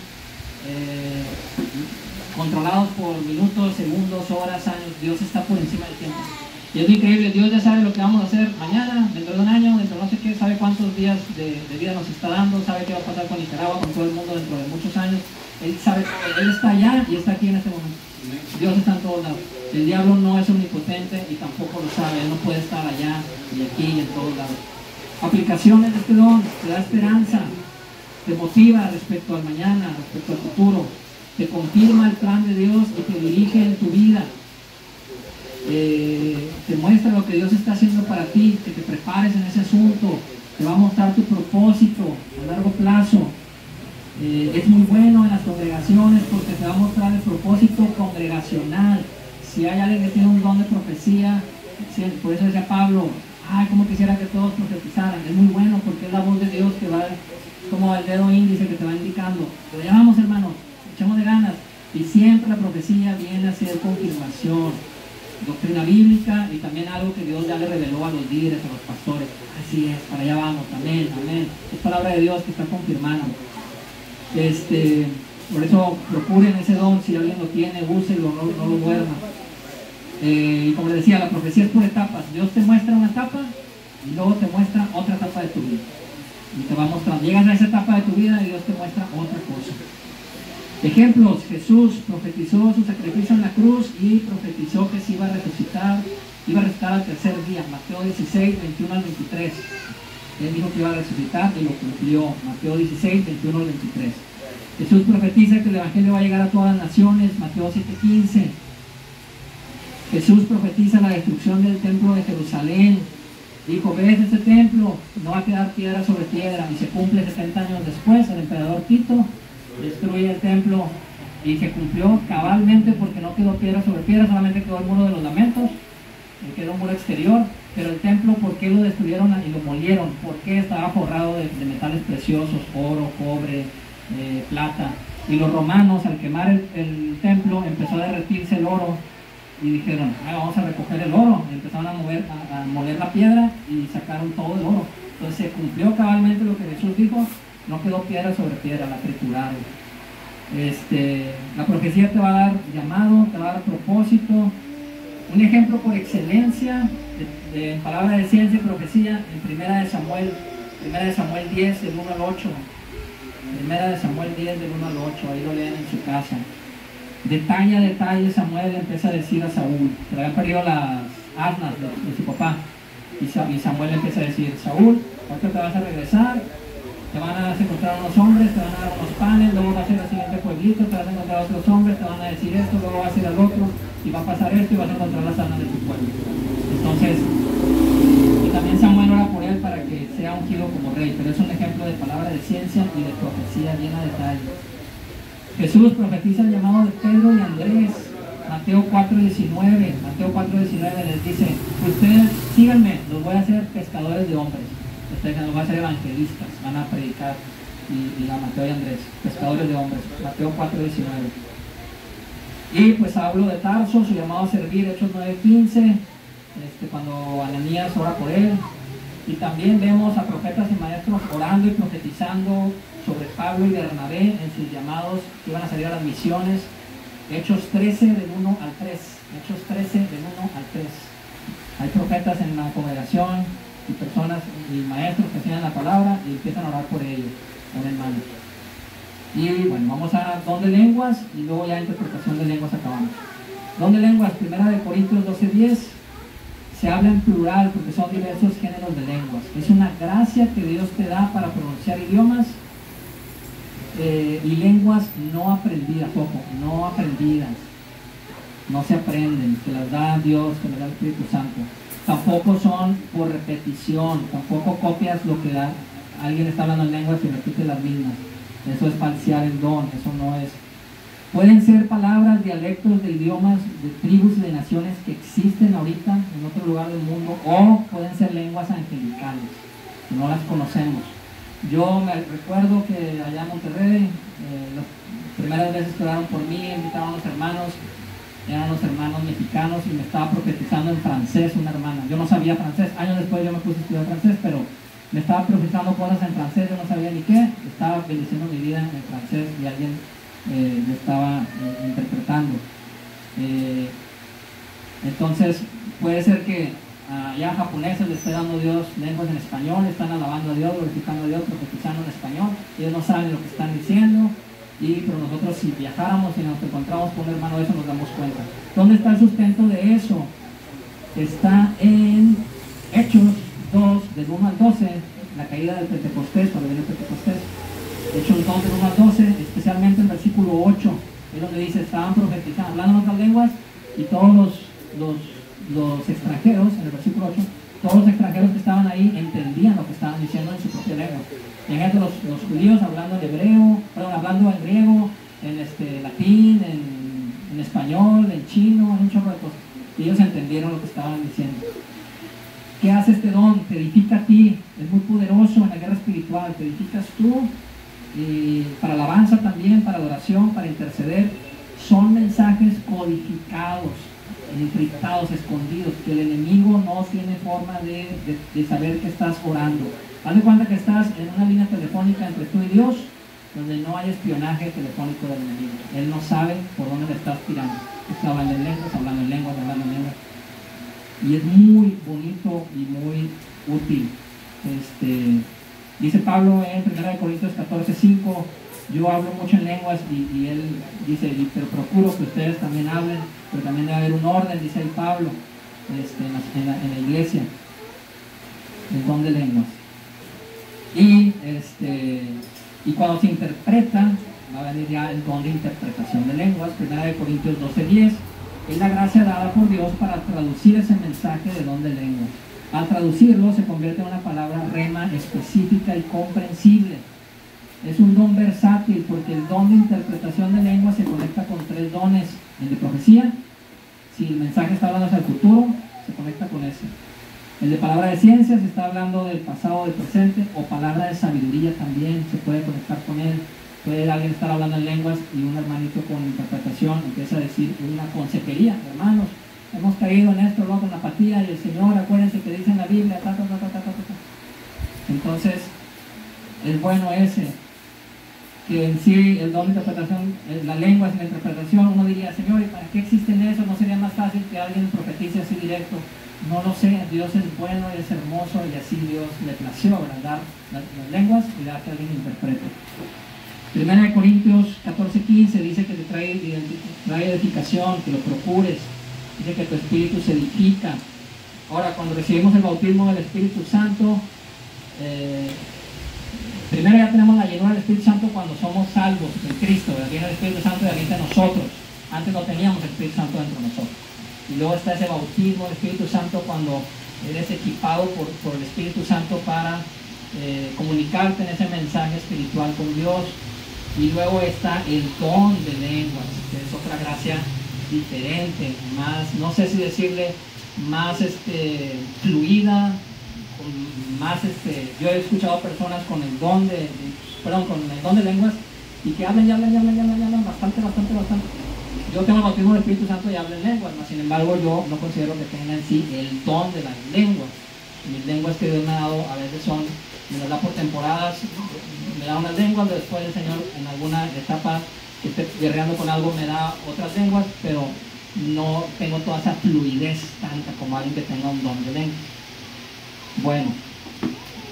Speaker 1: controlados por minutos, segundos, horas, años. Dios está por encima del tiempo. Y es increíble, Dios ya sabe lo que vamos a hacer mañana, dentro de un año, dentro de no sé qué, sabe cuántos días de vida nos está dando, sabe qué va a pasar con Nicaragua, con todo el mundo dentro de muchos años. Él sabe, Él está allá y está aquí en este momento. Dios está en todos lados. El diablo no es omnipotente y tampoco lo sabe. Él no puede estar allá y aquí y en todos lados. Aplicaciones de este don, te da esperanza, te motiva respecto al mañana, respecto al futuro, te confirma el plan de Dios y te dirige en tu vida. Te muestra lo que Dios está haciendo para ti, que te prepares en ese asunto, te va a mostrar tu propósito a largo plazo. Es muy bueno en las congregaciones porque te va a mostrar el propósito congregacional. Si hay alguien que tiene un don de profecía, por eso decía Pablo, ay, como quisiera que todos profetizaran. Es muy bueno porque es la voz de Dios que va como el dedo índice que te va indicando. Pero ya vamos, hermanos, echemos de ganas. Y siempre la profecía viene a ser confirmación, doctrina bíblica y también algo que Dios ya le reveló a los líderes, a los pastores. Así es, para allá vamos, amén, amén. Es palabra de Dios que está confirmando. Por eso procuren ese don, si alguien lo tiene, úselo, no lo duerma. Y como les decía, la profecía es por etapas. Dios te muestra una etapa y luego te muestra otra etapa de tu vida. Y te va mostrando, llegas a esa etapa de tu vida y Dios te muestra otra cosa. Ejemplos: Jesús profetizó su sacrificio en la cruz y profetizó que se iba a resucitar al tercer día. Mateo 16, 21 al 23. Él dijo que iba a resucitar y lo cumplió. Mateo 16, 21 al 23. Jesús profetiza que el Evangelio va a llegar a todas las naciones. Mateo 7:15. Jesús profetiza la destrucción del templo de Jerusalén. Dijo, ves este templo, no va a quedar piedra sobre piedra. Y se cumple 70 años después. El emperador Tito destruye el templo y se cumplió cabalmente porque no quedó piedra sobre piedra, solamente quedó el muro de los lamentos, quedó un muro exterior. Pero el templo, ¿por qué lo destruyeron y lo molieron? Porque estaba forrado de metales preciosos, oro, cobre, plata. Y los romanos, al quemar el templo, empezó a derretirse el oro y dijeron, vamos a recoger el oro. Y empezaron a moler la piedra y sacaron todo el oro. Entonces se cumplió cabalmente lo que Jesús dijo, no quedó piedra sobre piedra, la trituraron. La profecía te va a dar llamado, te va a dar propósito. Un ejemplo por excelencia de palabra de ciencia y profecía en primera de Samuel 10, del 1 al 8. Primera de Samuel 10, del 1 al 8, ahí lo leen en su casa. Detalle a detalle Samuel empieza a decir a Saúl, se le habían perdido las asnas de su papá, y Samuel empieza a decir: Saúl, ahorita te vas a regresar, te van a encontrar unos hombres, te van a dar unos panes, luego va a ser el siguiente pueblito, te vas a encontrar otros hombres, te van a decir esto, luego va a ser al otro, y va a pasar esto, y vas a encontrar las asnas de tu pueblo. Entonces, y también Samuel ora por él para que sea ungido como rey, pero es un ejemplo de palabra de ciencia y de profecía llena de detalle. Jesús profetiza el llamado de Pedro y Andrés. Mateo 4:19 les dice: ustedes síganme, los voy a hacer pescadores de hombres, ustedes los voy a hacer evangelistas, van a predicar. Y a Mateo y Andrés, pescadores de hombres. Mateo 4:19. Y pues Saulo de Tarso, su llamado a servir, Hechos 9:15, cuando Ananías ora por él. Y también vemos a profetas y maestros orando y profetizando sobre Pablo y Bernabé en sus llamados que iban a salir a las misiones. Hechos 13 del 1 al 3. Hechos 13 del 1 al 3. Hay profetas en la congregación y personas y maestros que enseñan la palabra y empiezan a orar por ellos, por hermanos. Y bueno, vamos a don de lenguas y luego ya interpretación de lenguas acabamos. Don de lenguas, primera de Corintios 12:10. Se habla en plural porque son diversos géneros de lenguas. Es una gracia que Dios te da para pronunciar idiomas y lenguas no aprendidas, ojo, no aprendidas, no se aprenden, que las da Dios, que las da el Espíritu Santo. Tampoco son por repetición, tampoco copias lo que da. Alguien está hablando en lenguas y repite las mismas. Eso es falsear el don, eso no es. Pueden ser palabras, dialectos de idiomas, de tribus y de naciones que existen ahorita en otro lugar del mundo, o pueden ser lenguas angelicales, que no las conocemos. Yo me recuerdo que allá en Monterrey, las primeras veces que oraron por mí, invitaron a los hermanos, eran los hermanos mexicanos y me estaba profetizando en francés una hermana. Yo no sabía francés, años después yo me puse a estudiar francés, pero me estaba profetizando cosas en francés, yo no sabía ni qué, estaba bendiciendo mi vida en francés y alguien me estaba interpretando. Entonces puede ser que ya japoneses le esté dando Dios lenguas en español, están alabando a Dios, glorificando a Dios, profetizando en español, ellos no saben lo que están diciendo, pero nosotros si viajáramos y nos encontramos con un hermano de eso nos damos cuenta. ¿Dónde está el sustento de eso? Está en Hechos 2, del 1 al 12, la caída del Pentecostés, cuando viene el Pentecostés. Hechos 2, del 1 al 12, especialmente el versículo 8, es donde dice: estaban profetizando, hablando en otras lenguas, y todos los extranjeros, en el versículo 8, todos los extranjeros que estaban ahí entendían lo que estaban diciendo en su propia lengua. Imagínate los judíos hablando en hebreo, hablando en griego, en latín, en español, en chino, en un chorro de cosas. Y ellos entendieron lo que estaban diciendo. ¿Qué hace este don? Te edifica a ti, es muy poderoso en la guerra espiritual, te edificas tú, y para alabanza también, para adoración, para interceder. Son mensajes codificados, encriptados, escondidos, que el enemigo no tiene forma de saber que estás orando. Haz de cuenta que estás en una línea telefónica entre tú y Dios, donde no hay espionaje telefónico del enemigo. Él no sabe por dónde le estás tirando. Está hablando en lenguas, hablando en lenguas, hablando en lenguas. Y es muy bonito y muy útil. Dice Pablo en 1 Corintios 14:5, yo hablo mucho en lenguas, y él dice: pero procuro que ustedes también hablen, pero también debe haber un orden, dice ahí Pablo, en la iglesia, el don de lenguas. Y cuando se interpreta, va a venir ya el don de interpretación de lenguas. 1 Corintios 12:10, es la gracia dada por Dios para traducir ese mensaje de don de lenguas. Al traducirlo se convierte en una palabra rema específica y comprensible. Es un don versátil porque el don de interpretación de lenguas se conecta con 3 dones. El de profecía, si el mensaje está hablando hacia el futuro, se conecta con ese. El de palabra de ciencia, si está hablando del pasado, del presente, o palabra de sabiduría también se puede conectar con él. Puede alguien estar hablando en lenguas y un hermanito con interpretación empieza a decir una consejería: hermanos, hemos caído en esto, luego en la apatía, y el Señor, acuérdense que dice en la Biblia, ta, ta, ta, ta, ta, ta, ta. Entonces, es bueno ese. que en sí el don de interpretación, la lengua sin interpretación, uno diría, Señor, ¿y para qué existen eso? ¿No sería más fácil que alguien profetice así directo? No lo sé, Dios es bueno y es hermoso y así Dios le plació, ¿verdad? Dar las lenguas y dar que alguien interprete. 1 Corintios 14:15 dice que te trae edificación, que lo procures, dice que tu espíritu se edifica. Ahora, cuando recibimos el bautismo del Espíritu Santo, primero ya tenemos la llenura del Espíritu Santo cuando somos salvos en Cristo, ¿verdad? Viene el Espíritu Santo y habita en nosotros. Antes no teníamos el Espíritu Santo dentro de nosotros. Y luego está ese bautismo del Espíritu Santo cuando eres equipado por el Espíritu Santo para comunicarte en ese mensaje espiritual con Dios. Y luego está el don de lenguas, que es otra gracia diferente, más, no sé si decirle, más fluida, más yo he escuchado personas con el don de lenguas y que hablan bastante. Yo tengo el bautismo del Espíritu Santo y hablo en lenguas, mas sin embargo yo no considero que tenga en sí el don de las lenguas. Mis lenguas que Dios me ha dado a veces me las da por temporadas, me da unas lenguas, después el Señor en alguna etapa que esté guerreando con algo me da otras lenguas, pero no tengo toda esa fluidez tanta como alguien que tenga un don de lenguas. Bueno,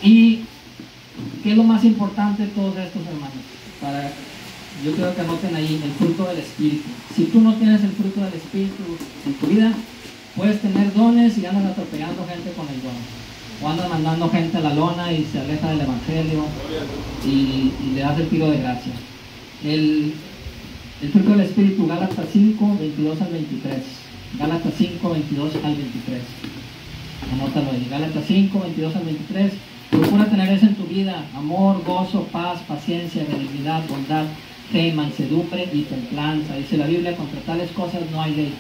Speaker 1: y ¿qué es lo más importante de todos estos, hermanos? Yo creo que anoten ahí el fruto del Espíritu. Si tú no tienes el fruto del Espíritu en tu vida, puedes tener dones y andas atropellando gente con el don, o andas mandando gente a la lona y se aleja del Evangelio y le das el tiro de gracia. El fruto del Espíritu, Gálatas 5, 22 al 23. Gálatas 5, 22 al 23. Anótalo ahí. Gálatas 5, 22 al 23. Procura tener eso en tu vida: amor, gozo, paz, paciencia, benignidad, bondad, fe, mansedumbre y templanza. Dice la Biblia, contra tales cosas no hay ley.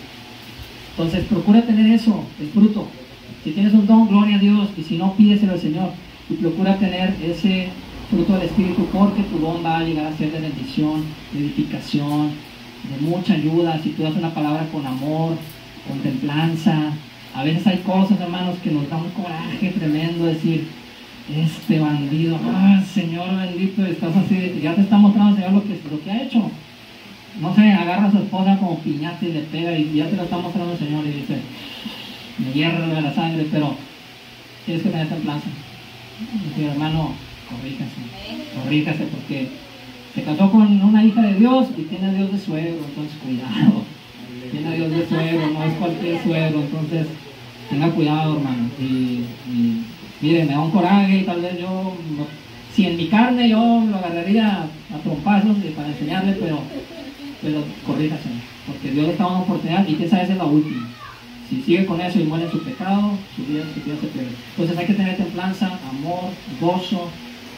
Speaker 1: Entonces procura tener eso, el fruto. Si tienes un don, gloria a Dios, y si no, pídeselo al Señor. Y procura tener ese fruto del Espíritu, porque tu don va a llegar a ser de bendición, de edificación, de mucha ayuda. Si tú das una palabra con amor, con templanza. A veces hay cosas, hermanos, que nos da un coraje tremendo decir, este bandido, Señor bendito, estás así, ya te está mostrando, Señor, lo que ha hecho. No sé, agarra a su esposa como piñata y le pega y ya te lo está mostrando el Señor y dice, me hierra de la sangre, pero tienes que tener templanza. Dice, hermano, corríjase, porque se casó con una hija de Dios y tiene a Dios de suegro, entonces cuidado. Tiene a Dios de suegro, no es cualquier suegro, entonces tenga cuidado, hermano. Y mire, me da un coraje y tal vez si en mi carne yo lo agarraría a trompazos para enseñarle, pero corríjase, porque Dios le está dando una oportunidad y que esa es la última. Si sigue con eso y muere en su pecado, su vida se pierde. Entonces hay que tener templanza, amor, gozo.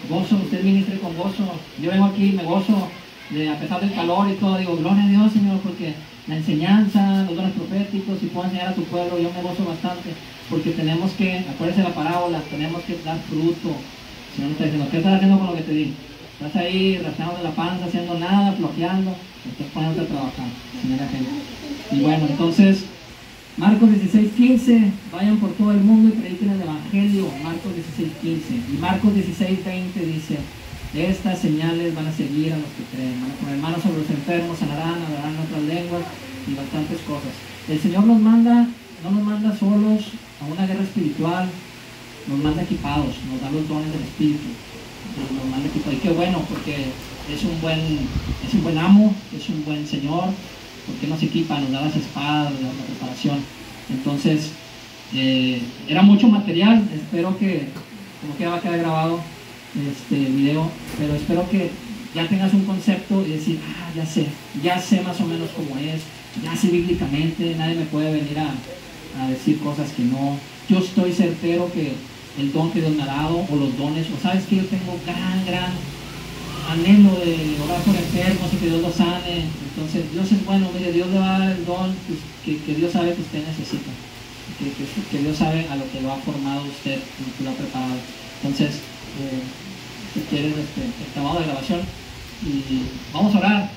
Speaker 1: Usted ministre con gozo. Yo vengo aquí y me gozo, a pesar del calor y todo, digo, gloria a Dios, Señor, porque la enseñanza, los dones proféticos, si puedo enseñar a tu pueblo, yo me gozo bastante, porque tenemos que, acuérdense la parábola, tenemos que dar fruto. El Señor está diciendo, ¿qué estás haciendo con lo que te di? Estás ahí rascando la panza, haciendo nada, flojeando, estás poniéndote a trabajar, señora gente. Y bueno, entonces, Marcos 16:15, vayan por todo el mundo y prediquen el Evangelio. Marcos 16:15. Y Marcos 16:20 dice, estas señales van a seguir a los que creen, van a poner manos sobre los enfermos, sanarán, hablarán en otras lenguas y bastantes cosas. El Señor no nos manda solos a una guerra espiritual, nos manda equipados, nos da los dones del Espíritu, nos manda equipados. Y qué bueno, porque es un buen amo, es un buen Señor, porque nos equipa, nos da las espadas, la preparación. Entonces, era mucho material, espero que, como que va a quedar grabado este video, pero espero que ya tengas un concepto y decir, ya sé más o menos cómo es, ya sé bíblicamente, nadie me puede venir a decir cosas que no. Yo estoy certero que el don que Dios me ha dado, o los dones, o sabes que yo tengo gran anhelo de orar por enfermos y que Dios los sane. Entonces Dios es bueno, mire, Dios le va a dar el don que Dios sabe que usted necesita, que Dios sabe a lo que lo ha formado usted, que lo ha preparado. Entonces, si quieres, el llamado de grabación, y vamos a orar.